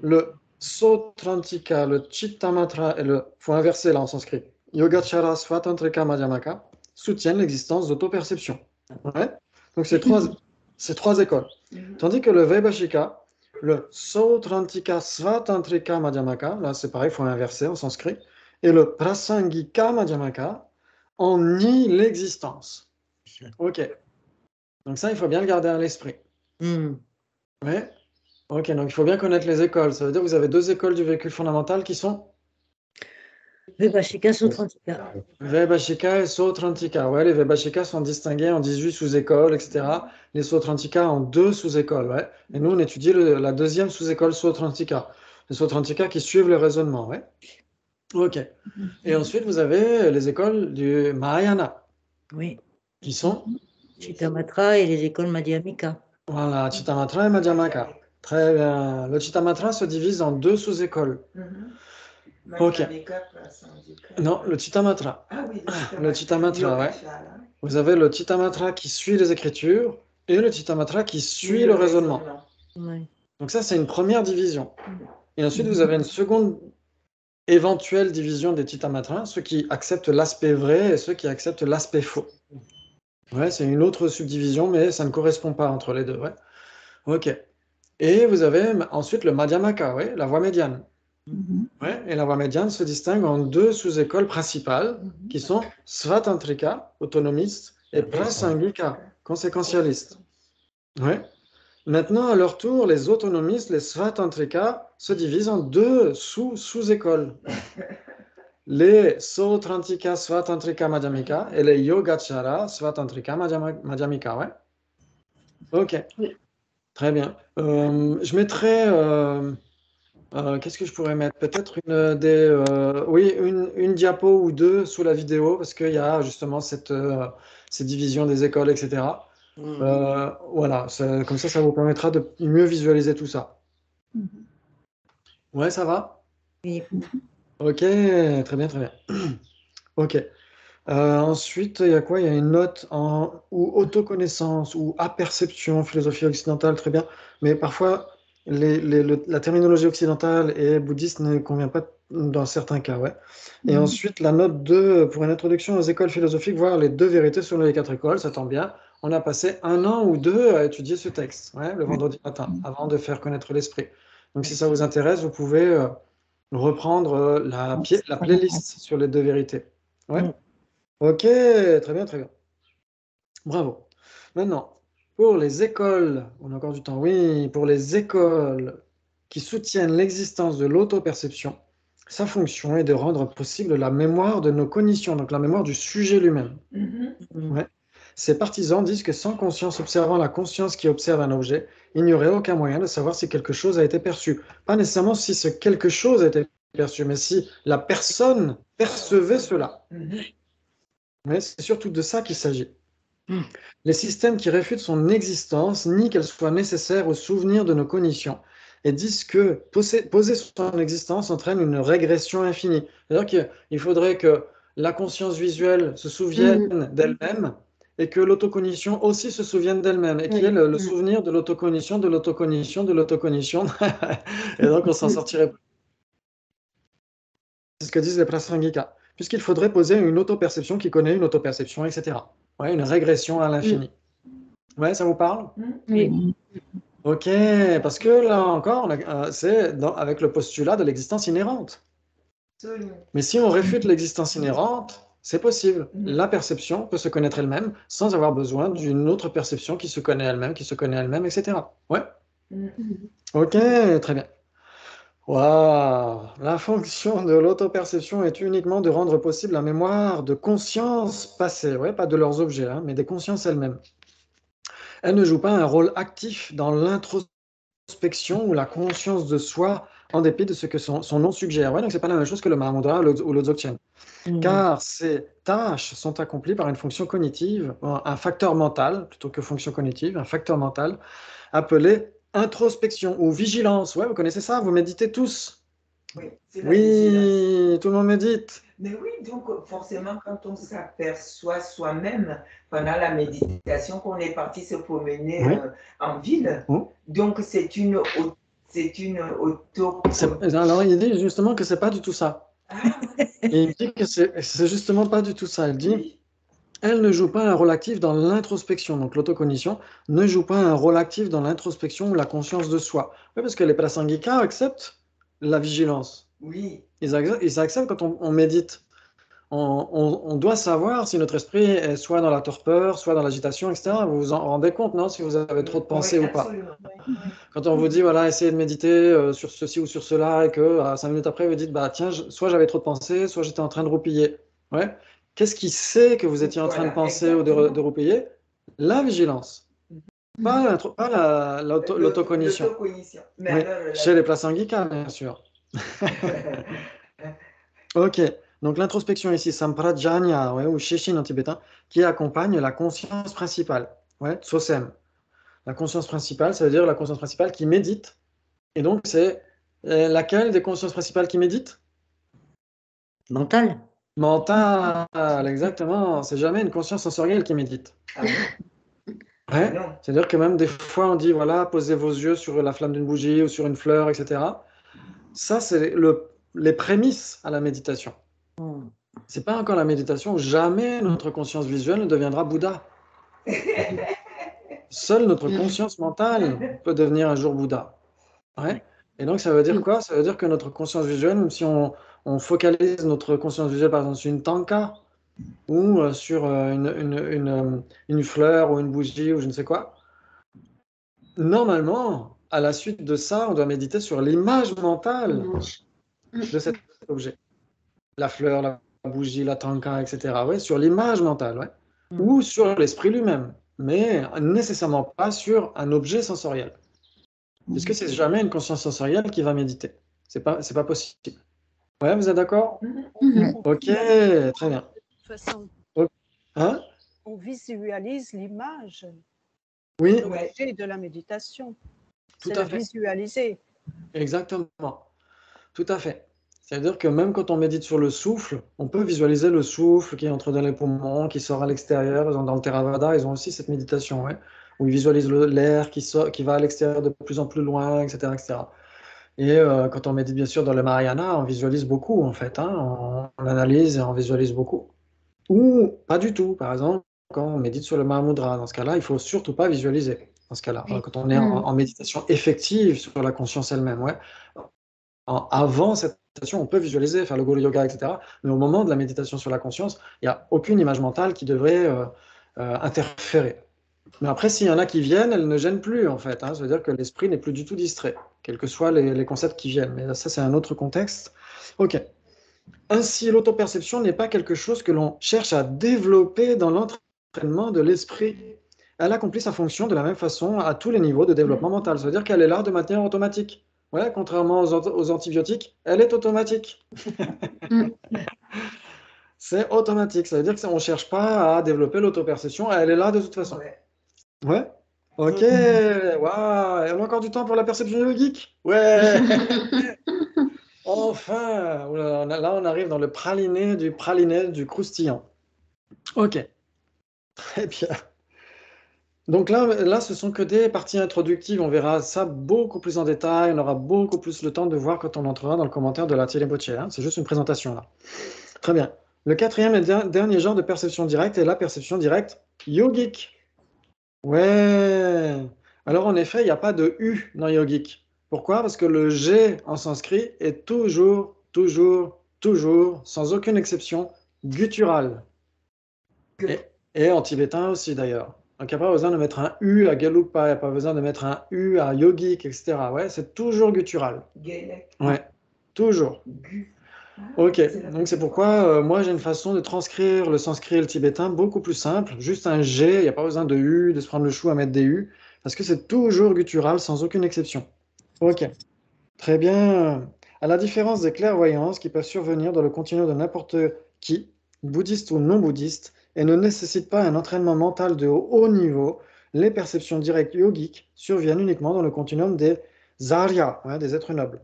le Sautrantika, le Chittamatra et le, faut inverser là en sanskrit, Yogacara, Svatantrika, Madhyamaka, soutiennent l'existence d'autoperception. Ouais. Donc c'est trois écoles. Tandis que le Vaibhashika, le Sautrantika, Svatantrika, Madhyamaka, là c'est pareil, il faut inverser en sanskrit, et le Prasangika Madhyamaka en nie l'existence. Ok. Donc ça, il faut bien le garder à l'esprit. Ouais. Ok, donc il faut bien connaître les écoles. Ça veut dire que vous avez 2 écoles du véhicule fondamental qui sont Vibhashika Sutrantika. Vaibhashika et Sautrantika. Ouais, les Vaibhashika sont distingués en 18 sous-écoles, etc. Les Sautrantika en 2 sous-écoles. Ouais. Et nous, on étudie la deuxième sous-école Sautrantika. Les Sautrantika qui suivent le raisonnement. Ouais. Ok. Et ensuite, vous avez les écoles du Mahayana. Oui. Qui sont Chittamatra et les écoles Madhyamika. Voilà, Chittamatra et Madhyamaka. Très bien. Le Chittamatra se divise en 2 sous-écoles. Ok. Non, le Chittamatra. Ah oui, le Chittamatra, ouais. Vous avez le Chittamatra qui suit les écritures et le Chittamatra qui suit le raisonnement. Oui. Donc ça, c'est une première division. Et ensuite, vous avez une seconde éventuelle division des Chittamatras, ceux qui acceptent l'aspect vrai et ceux qui acceptent l'aspect faux. Ouais, c'est une autre subdivision, mais ça ne correspond pas entre les deux. Ouais. Ok. Et vous avez ensuite le Madhyamaka, ouais, la voie médiane. Ouais, et la voie médiane se distingue en 2 sous-écoles principales qui sont Svatantrika, autonomiste, et Prasangika, conséquentialiste. Ouais. Maintenant, à leur tour, les autonomistes, les Svatantrika, se divisent en 2 sous-écoles. Les Sautrantika, Svatantrika, Madhyamika et les Yogacara, Svatantrika, Madhyamika. Ouais. Ok. Oui. Très bien. Je mettrai. Qu'est-ce que je pourrais mettre? Peut-être une diapo ou 2 sous la vidéo, parce qu'il y a justement cette division des écoles, etc. Voilà, comme ça vous permettra de mieux visualiser tout ça. Ouais, ça va? Oui. Ok, très bien, très bien. Ok. Ensuite, il y a quoi? Il y a une note ou autoconnaissance ou aperception, philosophie occidentale, très bien. Mais parfois, la terminologie occidentale et bouddhiste ne convient pas dans certains cas, ouais. Et ensuite, la note 2, pour une introduction aux écoles philosophiques, voir les 2 vérités selon les 4 écoles, ça tombe bien. On a passé 1 an ou 2 à étudier ce texte, ouais, le vendredi matin, avant de faire connaître l'esprit. Donc, si ça vous intéresse, vous pouvez reprendre la playlist sur les 2 vérités. Ouais. Ok, très bien, très bien. Bravo. Maintenant, pour les écoles, on a encore du temps, oui, pour les écoles qui soutiennent l'existence de l'auto-perception, sa fonction est de rendre possible la mémoire de nos cognitions, donc la mémoire du sujet lui-même. Ouais. Ces partisans disent que sans conscience observant la conscience qui observe un objet, il n'y aurait aucun moyen de savoir si quelque chose a été perçu. Pas nécessairement si ce quelque chose a été perçu, mais si la personne percevait cela. Mais c'est surtout de ça qu'il s'agit. Les systèmes qui réfutent son existence nient qu'elle soit nécessaire au souvenir de nos cognitions et disent que poser son existence entraîne une régression infinie. C'est-à-dire qu'il faudrait que la conscience visuelle se souvienne d'elle-même et que l'autocognition aussi se souvienne d'elle-même et qu'il y ait le souvenir de l'autocognition, de l'autocognition, de l'autocognition. Et donc on s'en sortirait plus. C'est ce que disent les Prasangika. Puisqu'il faudrait poser une autoperception qui connaît une autoperception, etc. Ouais, une régression à l'infini. Ouais, ça vous parle? Oui. Ok, parce que là encore, c'est avec le postulat de l'existence inhérente. Mais si on réfute l'existence inhérente, c'est possible. La perception peut se connaître elle-même sans avoir besoin d'une autre perception qui se connaît elle-même, etc. Ouais? Ok, très bien. Waouh! La fonction de l'autoperception est uniquement de rendre possible la mémoire de consciences passées, ouais, pas de leurs objets, hein, mais des consciences elles-mêmes. Elle ne joue pas un rôle actif dans l'introspection ou la conscience de soi, en dépit de ce que son nom suggère. Ouais, donc c'est pas la même chose que le Mahamudra ou le Dzogchen. Car ces tâches sont accomplies par une fonction cognitive, un facteur mental, plutôt que fonction cognitive, un facteur mental, appelé introspection ou vigilance. Ouais, vous connaissez ça? Vous méditez tous? Oui, tout le monde médite. Mais oui, donc forcément, quand on s'aperçoit soi-même pendant la méditation qu'on est parti se promener en ville, donc c'est une auto... Alors, il dit justement que c'est pas du tout ça. Et il dit que c'est justement pas du tout ça. Il dit, elle ne joue pas un rôle actif dans l'introspection. Donc l'autocognition ne joue pas un rôle actif dans l'introspection ou la conscience de soi. Oui, parce que les Prasangika acceptent la vigilance. Oui. Ils acceptent quand on médite. on doit savoir si notre esprit est soit dans la torpeur, soit dans l'agitation, etc. Vous vous en rendez compte, non, si vous avez trop de pensées ou pas? Quand on vous dit, voilà, essayez de méditer sur ceci ou sur cela, et que 5 minutes après, vous dites, bah tiens, soit j'avais trop de pensées, soit j'étais en train de roupiller. Ouais. Qu'est-ce qui sait que vous étiez en train de penser ou de roupiller? La vigilance, pas l'autocognition. Oui, chez les Plasanguika, bien sûr. Ok, donc l'introspection ici, Samprajanya, ouais, ou Sheshin en tibétain, qui accompagne la conscience principale, ouais, Sosem. La conscience principale, ça veut dire la conscience principale qui médite. Et donc, c'est laquelle des consciences principales qui médite? Mental. Mentale, exactement. C'est jamais une conscience sensorielle qui médite. Ouais. C'est-à-dire que même des fois, on dit, voilà, posez vos yeux sur la flamme d'une bougie ou sur une fleur, etc. Ça, c'est les prémices à la méditation. C'est pas encore la méditation. Jamais notre conscience visuelle ne deviendra Bouddha. Seule notre conscience mentale peut devenir un jour Bouddha. Ouais. Et donc, ça veut dire quoi? Ça veut dire que notre conscience visuelle, même si on focalise notre conscience visuelle, par exemple, sur une tanka ou sur une fleur ou une bougie ou je ne sais quoi, normalement, à la suite de ça, on doit méditer sur l'image mentale de cet objet. La fleur, la bougie, la tanka, etc. Ouais, sur l'image mentale, ouais. Ou sur l'esprit lui-même, mais nécessairement pas sur un objet sensoriel. Puisque c'est jamais une conscience sensorielle qui va méditer. C'est pas possible. Ouais, vous êtes d'accord? Ok, très bien. De toute façon, Hein? on visualise l'image. Oui. L'objet de la méditation. Tout C'est à de fait. visualiser. Exactement. Tout à fait. C'est-à-dire que même quand on médite sur le souffle, on peut visualiser le souffle qui entre dans les poumons, qui sort à l'extérieur. Dans le Theravada, ils ont aussi cette méditation, ouais, où ils visualisent l'air qui va à l'extérieur de plus en plus loin, etc., etc. Et quand on médite, bien sûr, dans le Mahayana, on visualise beaucoup, en fait. Hein, on analyse et on visualise beaucoup. Ou pas du tout. Par exemple, quand on médite sur le Mahamudra, dans ce cas-là, il ne faut surtout pas visualiser. Dans ce cas-là, quand on est en méditation effective sur la conscience elle-même, ouais. Avant cette méditation, on peut visualiser, faire le Guru Yoga, etc. Mais au moment de la méditation sur la conscience, il n'y a aucune image mentale qui devrait interférer. Mais après, s'il y en a qui viennent, elles ne gênent plus, en fait. Hein. Ça veut dire que l'esprit n'est plus du tout distrait, quels que soient les concepts qui viennent. Mais ça, c'est un autre contexte. OK. Ainsi, l'autoperception n'est pas quelque chose que l'on cherche à développer dans l'entraînement de l'esprit. Elle accomplit sa fonction de la même façon à tous les niveaux de développement mental. Ça veut dire qu'elle est là de manière automatique. Ouais, contrairement aux antibiotiques, elle est automatique. C'est automatique. Ça veut dire qu'on ne cherche pas à développer l'autoperception. Elle est là de toute façon. Ouais. Ok. Waouh. On a encore du temps pour la perception yogique. Ouais. Enfin. Là, on arrive dans le praliné du croustillant. Ok. Très bien. Donc là, ce sont que des parties introductives. On verra ça beaucoup plus en détail. On aura beaucoup plus le temps de voir quand on entrera dans le commentaire de la Tirimboche. Hein. C'est juste une présentation là. Très bien. Le quatrième et dernier genre de perception directe est la perception directe yogique. Ouais. Alors en effet, il n'y a pas de U dans yogique. Pourquoi? Parce que le G en sanskrit est toujours, sans aucune exception, guttural. Et en tibétain aussi d'ailleurs. Donc il n'y a pas besoin de mettre un U à Gelugpa, il n'y a pas besoin de mettre un U à yogique, etc. Ouais, c'est toujours guttural. Ouais, toujours. Ok, donc c'est pourquoi moi j'ai une façon de transcrire le sanskrit et le tibétain beaucoup plus simple. Juste un G, il n'y a pas besoin de U, de se prendre le chou à mettre des U, parce que c'est toujours guttural sans aucune exception. Ok, très bien. À la différence des clairvoyances qui peuvent survenir dans le continuum de n'importe qui, bouddhiste ou non bouddhiste, et ne nécessitent pas un entraînement mental de haut niveau, les perceptions directes yogiques surviennent uniquement dans le continuum des arya, hein, des êtres nobles,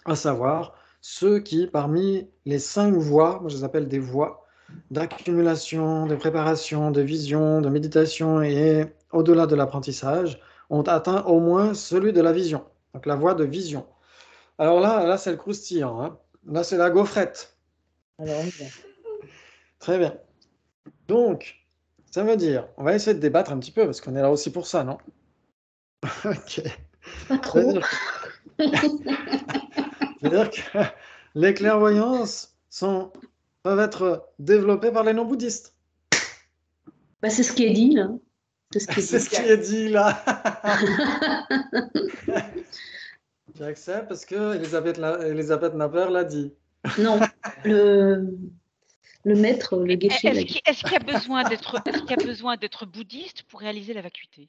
à savoir ceux qui, parmi les 5 voies, moi je les appelle des voies, d'accumulation, de préparation, de vision, de méditation et au-delà de l'apprentissage, ont atteint au moins celui de la vision, donc la voie de vision. Alors là c'est le croustillant, hein. Là c'est la gaufrette. Alors, très bien. Donc, ça veut dire, on va essayer de débattre un petit peu, parce qu'on est là aussi pour ça, non? Ok. Pas trop. C'est-à-dire que les clairvoyances sont peuvent être développés par les non-bouddhistes. Bah, c'est ce qui est dit là. C'est ce qui est C'est dit. ce qui est dit là. J'accepte parce que Elisabeth Napper l'a dit. Non, le maître, le geshe, l'a dit. Est-ce qu'il y a besoin d'être bouddhiste pour réaliser la vacuité?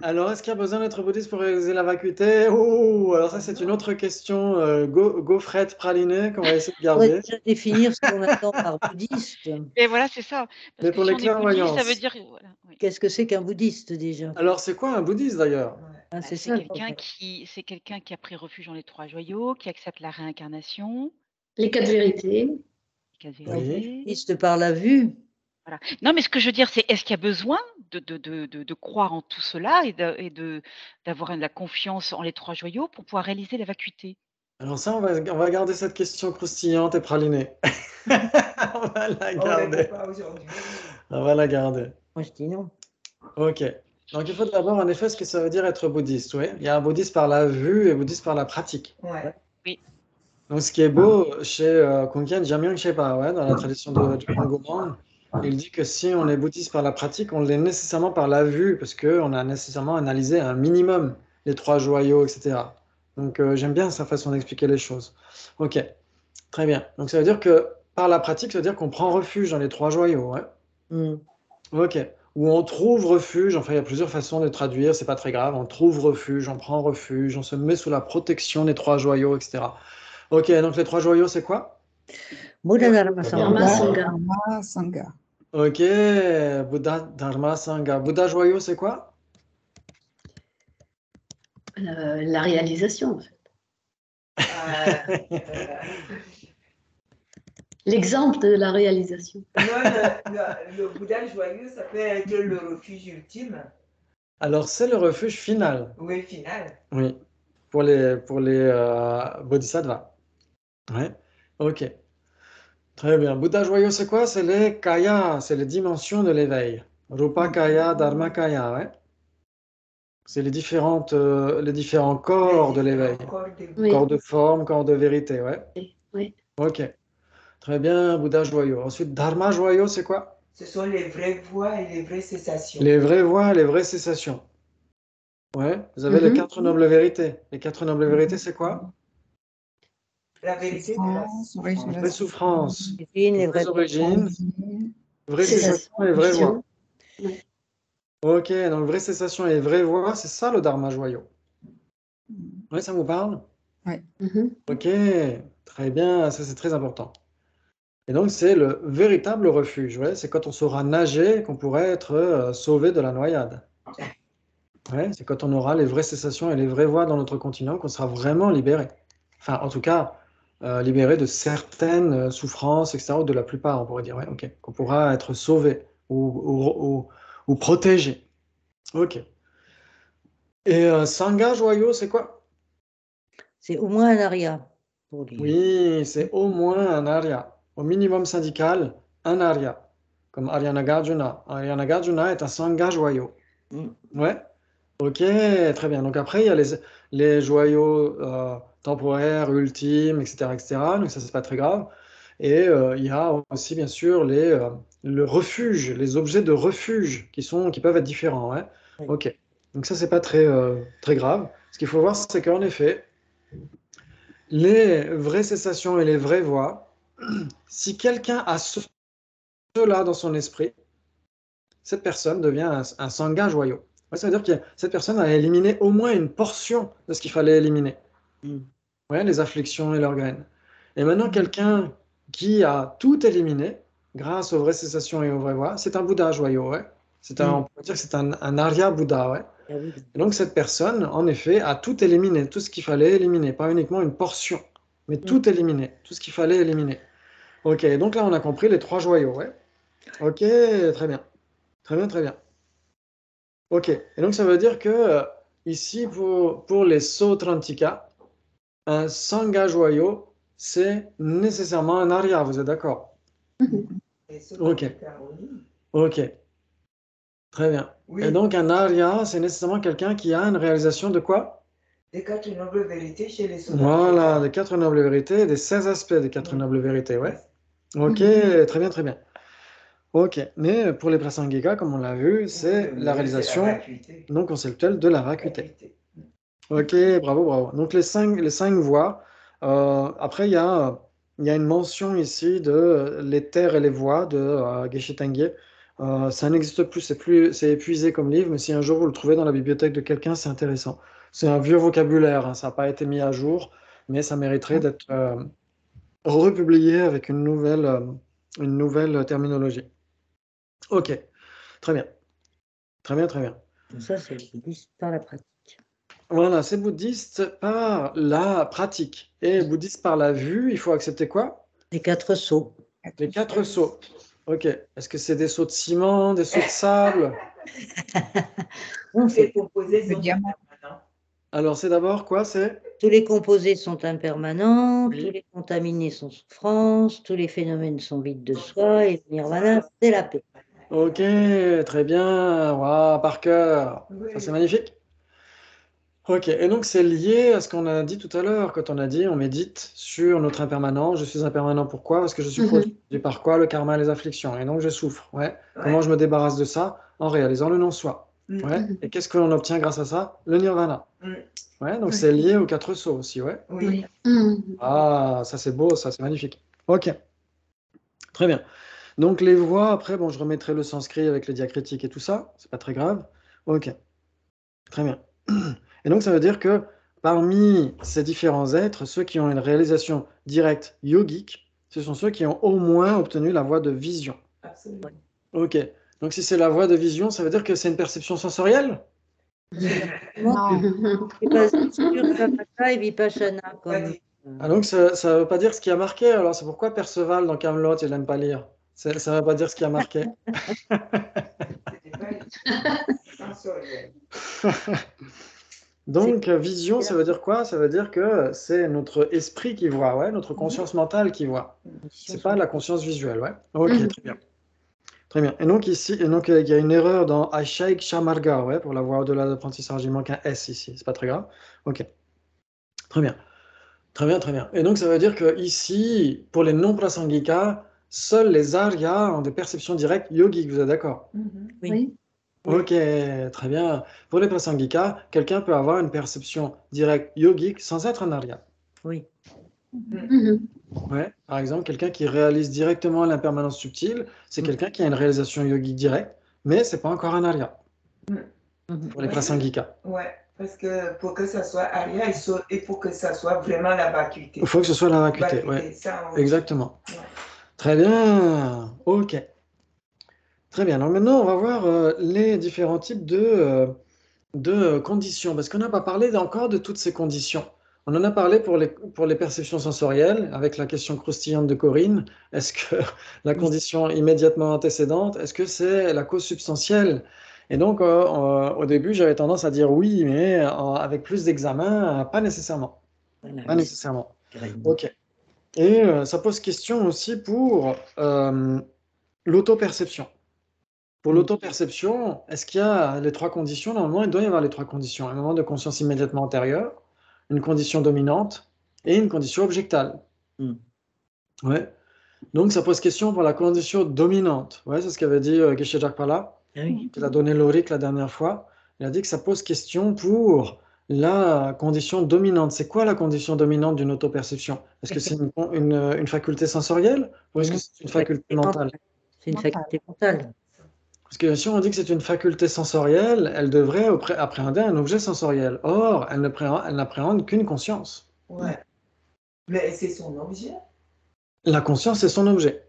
Alors, est-ce qu'il y a besoin d'être bouddhiste pour réaliser la vacuité? Oh, alors ça, c'est une autre question gaufrette pralinée qu'on va essayer de On va garder. déjà définir ce qu'on entend par bouddhiste. Et voilà, c'est ça. Parce Mais que pour si les on est bouddhiste, ça veut clairvoyances. dire... Voilà, oui. Qu'est-ce que c'est qu'un bouddhiste déjà? Alors, c'est quoi un bouddhiste d'ailleurs? Ah, c'est C'est ça. quelqu'un qui a pris refuge dans les trois joyaux, qui accepte la réincarnation, Les quatre vérités. qui a Oui. vérité. Bouddhiste par la vue. Voilà. Non, mais ce que je veux dire, c'est est-ce qu'il y a besoin de croire en tout cela et d'avoir de la confiance en les trois joyaux pour pouvoir réaliser la vacuité? Alors ça, on va garder cette question croustillante et pralinée. On va la garder. Pas aujourd'hui. On va la garder. Moi, je dis non. Ok. Donc, il faut d'abord, en effet, ce que ça veut dire être bouddhiste. Oui. Il y a un bouddhiste par la vue et un bouddhiste par la pratique. Ouais. Oui. Donc, ce qui est beau chez Kunkien Jamyang Shepa, ouais, dans la tradition du Ngomang, il dit que si on est bouddhiste par la pratique, on l'est nécessairement par la vue, parce qu'on a nécessairement analysé un minimum les trois joyaux, etc. Donc, j'aime bien sa façon d'expliquer les choses. Ok, très bien. Donc, ça veut dire que par la pratique, ça veut dire qu'on prend refuge dans les trois joyaux. Ouais. Hmm. Ok. Ou on trouve refuge, enfin il y a plusieurs façons de traduire, c'est pas très grave, on trouve refuge, on prend refuge, on se met sous la protection des trois joyaux, etc. Ok, donc les trois joyaux, c'est quoi? Bouddha Dharma Dharma Sangha. Sangha. Dharma Sangha. Ok, Bouddha, Dharma, Sangha. Bouddha joyau, c'est quoi? La réalisation, en fait. L'exemple de la réalisation. Non, le Bouddha joyeux, ça peut être le refuge ultime. Alors c'est le refuge final, Oui, final. oui, pour les bodhisattvas. Ouais, ok. Très bien. Bouddha joyau, c'est quoi? C'est les kaya, c'est les dimensions de l'éveil. Rupa kaya, Dharma kaya, ouais. C'est les différents corps de l'éveil. Oui. Corps de forme, corps de vérité, ouais. Oui. Ok. Très bien, Bouddha joyau. Ensuite, Dharma joyau, c'est quoi? Ce sont les vraies voies et les vraies cessations. Les vraies voies, les vraies cessations. Ouais. Vous avez les quatre nobles vérités. Les quatre nobles vérités, c'est quoi? La vérité de la Vraie souffrance, Les vraies vraies origines, vraie cessation et vraie voie. Ok, donc vraie cessation et vraie voie, c'est ça le Dharma joyau. Oui, ça vous parle? Ouais. Ok, très bien, ça c'est très important. Et donc c'est le véritable refuge, ouais, c'est quand on saura nager qu'on pourrait être sauvé de la noyade. Ouais, c'est quand on aura les vraies cessations et les vraies voies dans notre continent qu'on sera vraiment libéré. Enfin, en tout cas, libéré de certaines souffrances, etc., ou de la plupart, on pourrait dire, ouais, ok, qu'on pourra être sauvé ou protégé. Ok. Et Sangha joyau, c'est quoi? C'est au moins un aria pour lui. Oui, c'est au moins un arya. Au minimum syndical, un arya. Comme Arya Nagarjuna. Arya Nagarjuna est un Sangha joyau. Ouais. Ok, très bien. Donc après, il y a les joyaux temporaires, ultimes, etc., etc. Donc ça, c'est pas très grave. Et il y a aussi, bien sûr, le refuge, les objets de refuge qui peuvent être différents. Ouais. Oui. Ok. Donc ça, c'est pas très grave. Ce qu'il faut voir, c'est qu'en effet, les vraies cessations et les vraies voies, si quelqu'un a cela dans son esprit, cette personne devient un Sangha joyau. Ça veut dire que cette personne a éliminé au moins une portion de ce qu'il fallait éliminer. Ouais, les afflictions et leurs graines. Et maintenant, quelqu'un qui a tout éliminé, grâce aux vraies cessations et aux vraies voies, c'est un Bouddha joyau. Ouais. On peut dire que c'est un Arya Bouddha. Ouais. Et donc, cette personne, en effet, a tout éliminé, tout ce qu'il fallait éliminer, pas uniquement une portion, mais tout éliminé, tout ce qu'il fallait éliminer. Ok, donc là, on a compris les trois joyaux. Ouais. Ok, très bien. Très bien, très bien. Ok, et donc ça veut dire que ici, pour les Sautrantika, un Sangha joyau, c'est nécessairement un Arya, vous êtes d'accord? Ok. Ok. Très bien. Oui. Et donc un Arya, c'est nécessairement quelqu'un qui a une réalisation de quoi? Des quatre nobles vérités chez les Sautrantika. Voilà, des quatre nobles vérités, des 16 aspects des quatre nobles vérités, ouais. Ok, très bien, très bien. Ok, mais pour les prasangika, comme on l'a vu, c'est la réalisation non conceptuelle de la vacuité. Ok, bravo, bravo. Donc les cinq voies. Après, il y a une mention ici de les terres et les voies de Geshe Tengye. Ça n'existe plus, c'est épuisé comme livre, mais si un jour vous le trouvez dans la bibliothèque de quelqu'un, c'est intéressant. C'est un vieux vocabulaire, hein, ça n'a pas été mis à jour, mais ça mériterait d'être republié avec une nouvelle terminologie. Ok, très bien. Très bien, très bien. Ça, c'est bouddhiste par la pratique. Voilà, c'est bouddhiste par la pratique. Et bouddhiste par la vue, il faut accepter quoi? Les 4 sceaux. Les 4 sceaux. Ok. Est-ce que c'est des sceaux de ciment, des sceaux de sable? Non, Les composés Le sont diamant. permanents. Alors, c'est d'abord quoi? C'est tous les composés sont impermanents, Oui. tous les contaminés sont souffrance, tous les phénomènes sont vides de soi, et le nirvana, c'est la paix. Ok, très bien. Waouh, par cœur. Ça, c'est magnifique. Ok, et donc c'est lié à ce qu'on a dit tout à l'heure, quand on a dit on médite sur notre impermanent. Je suis impermanent, pourquoi? Parce que je suis produit par quoi? Le karma et les afflictions. Et donc je souffre. Ouais. Comment je me débarrasse de ça? En réalisant le non-soi. Ouais. Et qu'est-ce que l'on obtient grâce à ça? Le nirvana. Ouais, donc c'est lié aux 4 sceaux aussi, ouais. Oui. Ah, ça c'est beau, ça c'est magnifique. Ok, très bien. Donc les voix, après, bon, je remettrai le sanskrit avec les diacritiques et tout ça, c'est pas très grave. Ok, très bien. Et donc ça veut dire que parmi ces différents êtres, ceux qui ont une réalisation directe yogique, ce sont ceux qui ont au moins obtenu la voie de vision. Absolument. Ok, donc si c'est la voie de vision, ça veut dire que c'est une perception sensorielle? Non. C'est basé sur Samatha et Vipassana. Comme, Ah, donc ça ne veut pas dire ce qui a marqué, alors c'est pourquoi Perceval dans Camelot il n'aime pas lire. Ça ne veut pas dire ce qui a marqué. Donc vision, ça veut dire quoi? Ça veut dire que c'est notre esprit qui voit, ouais, notre conscience mentale qui voit. C'est pas la conscience visuelle, ouais. Ok, très bien. Très bien. Et donc ici, il y a une erreur dans Ashaik Shamarga, ouais, pour la voie au-delà de l'apprentissage. Il manque un S ici, c'est pas très grave. Ok. Très bien. Très bien, très bien. Et donc, ça veut dire que ici, pour les non-prasangika, seuls les aryas ont des perceptions directes yogiques, vous êtes d'accord? Oui. Ok, très bien. Pour les prasangika, quelqu'un peut avoir une perception directe yogique sans être un arya. Oui. Ouais. Par exemple, quelqu'un qui réalise directement l'impermanence subtile, c'est quelqu'un qui a une réalisation yogique directe, mais c'est pas encore un arya. Pour les prasangika. Ouais. Parce que pour que ça soit Arya, il faut que ça soit vraiment la vacuité. Il faut que ce soit la vacuité, ouais. Exactement. Ouais. Très bien. Ok. Très bien. Alors maintenant, on va voir les différents types de conditions, parce qu'on n'a pas parlé encore de toutes ces conditions. On en a parlé pour les perceptions sensorielles, avec la question croustillante de Corinne. Est-ce que la condition immédiatement antécédente, est-ce que c'est la cause substantielle? Et donc, au début, j'avais tendance à dire oui, mais avec plus d'examen, pas nécessairement. Pas nécessairement. Ok. Et ça pose question aussi pour l'auto-perception. Pour l'auto-perception, est-ce qu'il y a les 3 conditions? Normalement, il doit y avoir les 3 conditions. Un moment de conscience immédiatement antérieure, une condition dominante et une condition objectale. Ouais. Donc, ça pose question pour la condition dominante. Ouais, c'est ce qu'avait dit Geshe Jakpala. Il a donné l'oric la dernière fois. Il a dit que ça pose question pour la condition dominante. C'est quoi la condition dominante d'une auto-perception? Est-ce que c'est une faculté sensorielle ou est-ce que c'est une faculté mentale? C'est une faculté mentale. Parce que si on dit que c'est une faculté sensorielle, elle devrait appréhender un objet sensoriel. Or, elle n'appréhende qu'une conscience. Ouais. Mais c'est son objet. La conscience, c'est son objet.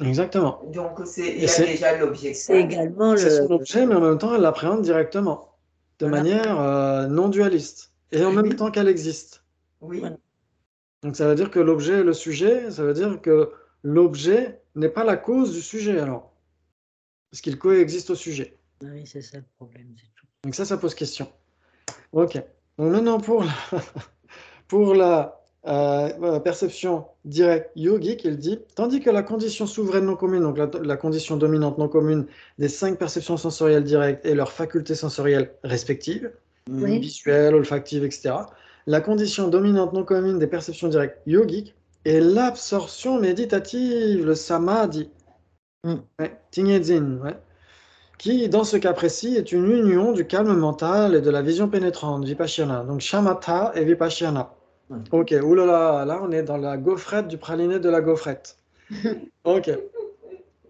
Exactement. Donc, il y a déjà l'objet. C'est également C'est son objet, mais en même temps, elle l'appréhende directement, de manière non dualiste, et en même temps qu'elle existe. Oui. Donc, ça veut dire que l'objet est le sujet, ça veut dire que l'objet n'est pas la cause du sujet, alors. Parce qu'il coexiste au sujet. Oui, c'est ça le problème, c'est tout. Donc ça pose question. Ok. Donc maintenant, pour la perception directe yogique, il dit, tandis que la condition souveraine non commune, donc la condition dominante non commune des 5 perceptions sensorielles directes et leurs facultés sensorielles respectives, visuelles, olfactives, etc., la condition dominante non commune des perceptions directes yogiques et l'absorption méditative, le samadhi. Ouais, Tingedzin, ouais. Qui, dans ce cas précis, est une union du calme mental et de la vision pénétrante, vipassana. Donc, shamatha et vipassana. Ok, oulala, là, on est dans la gaufrette du praliné de la gaufrette. Ok.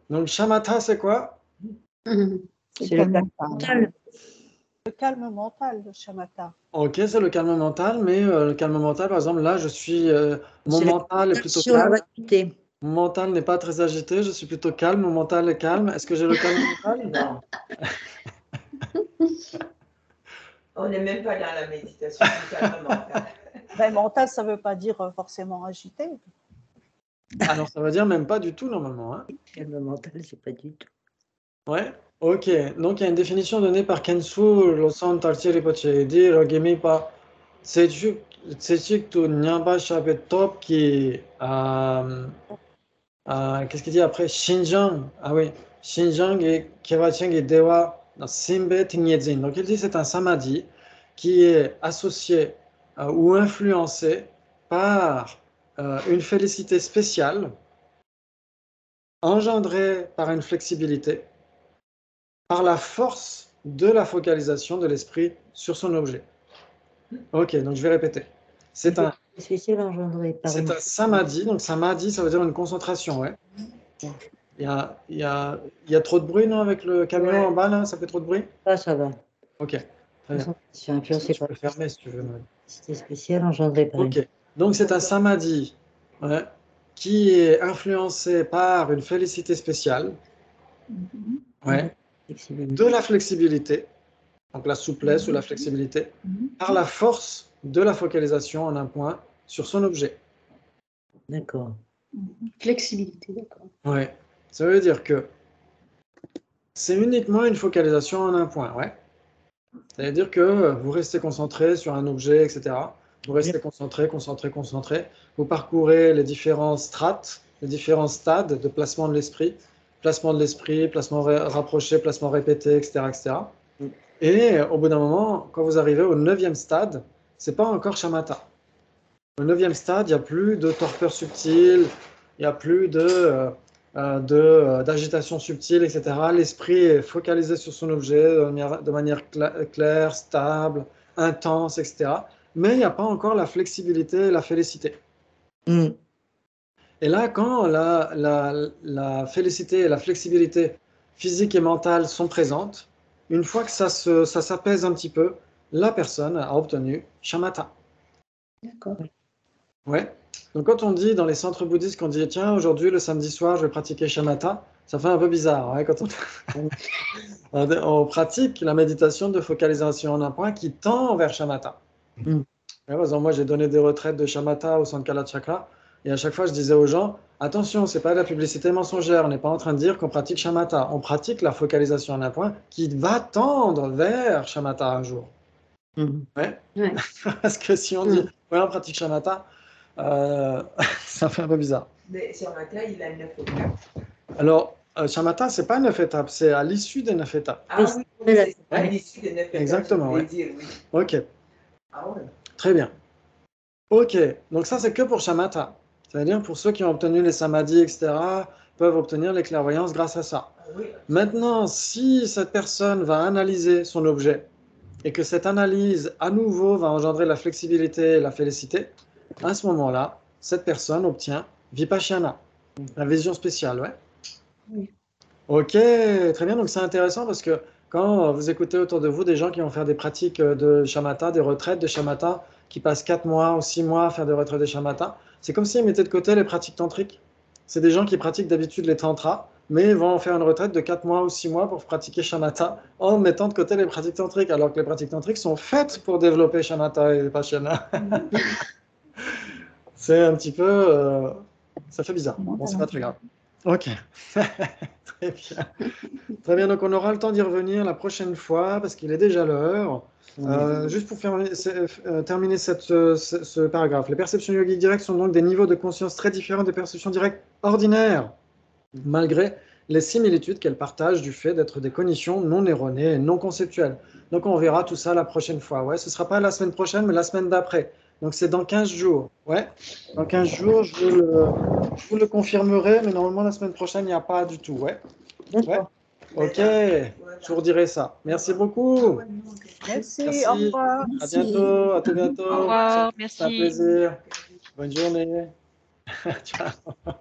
Donc, shamatha, c'est quoi? C'est le calme mental. Le calme mental, le shamatha. Ok, c'est le calme mental, mais le calme mental, par exemple, là, je suis, mon C'est mental est plutôt sur la calme. gratuité. Mon mental n'est pas très agité, je suis plutôt calme, mon mental est calme. Est-ce que j'ai le calme mental? Non. On n'est même pas dans la méditation du calme mental. Ben, mental, ça ne veut pas dire forcément agité. Alors, ça veut dire même pas du tout, normalement. Hein. Calme mental, c'est pas du tout. Ouais, ok. Donc, il y a une définition donnée par Kensu Losang Tarchi Rinpoche. Il dit, Rogemi pa Tsechik tu Nyamba Shape Top qui. Qu'est-ce qu'il dit après? Xinjiang. Ah oui. Xinjiang et Kewacheng et Dewa dans Simbe Tingnyedzin. Donc, il dit c'est un samadhi qui est associé ou influencé par une félicité spéciale engendrée par une flexibilité, par la force de la focalisation de l'esprit sur son objet. Ok, donc je vais répéter. C'est un spécial engendré par C'est une... un samadhi. Donc samadhi, ça veut dire une concentration, ouais. Il y a trop de bruit, non, avec le camion en bas, là? Ça fait trop de bruit? Ah, ça va. Ok, très bien. Je suis influencé Tu par peux le fermer si tu veux. c'était spécial engendré par une... Ok, donc c'est un samadhi ouais, qui est influencé par une félicité spéciale, ouais, de la flexibilité, donc la souplesse ou la flexibilité, par la force de la focalisation en un point sur son objet. D'accord. Flexibilité, d'accord. Ouais, ça veut dire que c'est uniquement une focalisation en un point, ouais. C'est-à-dire que vous restez concentré sur un objet, etc. Vous restez concentré, concentré, concentré. Vous parcourez les différents strates, les différents stades de placement de l'esprit, placement rapproché, placement répété, etc., etc. Et au bout d'un moment, quand vous arrivez au 9e stade, c'est pas encore shamatha. Au 9e stade, il n'y a plus de torpeur subtile, il n'y a plus d'agitation subtile, etc. L'esprit est focalisé sur son objet de manière claire, stable, intense, etc. Mais il n'y a pas encore la flexibilité et la félicité. Et là, quand la félicité et la flexibilité physique et mentale sont présentes, une fois que ça s'apaise un petit peu, la personne a obtenu shamatha. D'accord. Ouais. Donc quand on dit dans les centres bouddhistes qu'on dit tiens aujourd'hui le samedi soir je vais pratiquer shamatha, ça fait un peu bizarre ouais, quand on pratique la méditation de focalisation en un point qui tend vers shamatha. Ouais, par exemple, moi j'ai donné des retraites de shamatha au centre Kala Chakra et à chaque fois je disais aux gens attention c'est pas de la publicité mensongère, on n'est pas en train de dire qu'on pratique shamatha, on pratique la focalisation en un point qui va tendre vers shamatha un jour. Ouais. Parce que si on dit ouais on pratique shamatha ça fait un peu bizarre. Mais shamatha, il a 9 étapes. Alors, shamatha, c'est pas 9 étapes, c'est à l'issue des 9 étapes. Ah oui, c'est à l'issue des 9 étapes. Exactement, oui. Dire, oui. Ok. Ah ouais. Très bien. Ok, donc ça, c'est que pour shamatha. C'est-à-dire pour ceux qui ont obtenu les samadhis, etc., peuvent obtenir les clairvoyances grâce à ça. Ah oui. Maintenant, si cette personne va analyser son objet et que cette analyse, à nouveau, va engendrer la flexibilité et la félicité, à ce moment-là, cette personne obtient vipassana, la vision spéciale, ouais. Oui. Ok, très bien. Donc c'est intéressant parce que quand vous écoutez autour de vous des gens qui vont faire des pratiques de shamatha, des retraites de shamatha, qui passent 4 mois ou 6 mois à faire des retraites de shamatha, c'est comme s'ils mettaient de côté les pratiques tantriques. C'est des gens qui pratiquent d'habitude les tantras, mais vont faire une retraite de 4 mois ou 6 mois pour pratiquer shamatha en mettant de côté les pratiques tantriques, alors que les pratiques tantriques sont faites pour développer shamatha et vipassana. C'est un petit peu... ça fait bizarre. Bon, c'est pas très grave. Ok. Très bien. Très bien, donc on aura le temps d'y revenir la prochaine fois parce qu'il est déjà l'heure. Juste pour terminer ce paragraphe. Les perceptions yogiques directes sont donc des niveaux de conscience très différents des perceptions directes ordinaires, malgré les similitudes qu'elles partagent du fait d'être des cognitions non erronées et non conceptuelles. Donc on verra tout ça la prochaine fois. Ouais, ce ne sera pas la semaine prochaine, mais la semaine d'après. Donc, c'est dans 15 jours. Ouais. Dans 15 jours, je vous le confirmerai, mais normalement, la semaine prochaine, il n'y a pas du tout. Ouais. Ouais. Ok. Je vous redirai ça. Merci beaucoup. Merci, au revoir. À bientôt. À tout bientôt. Au revoir, C'est un merci. plaisir. Bonne journée. Ciao.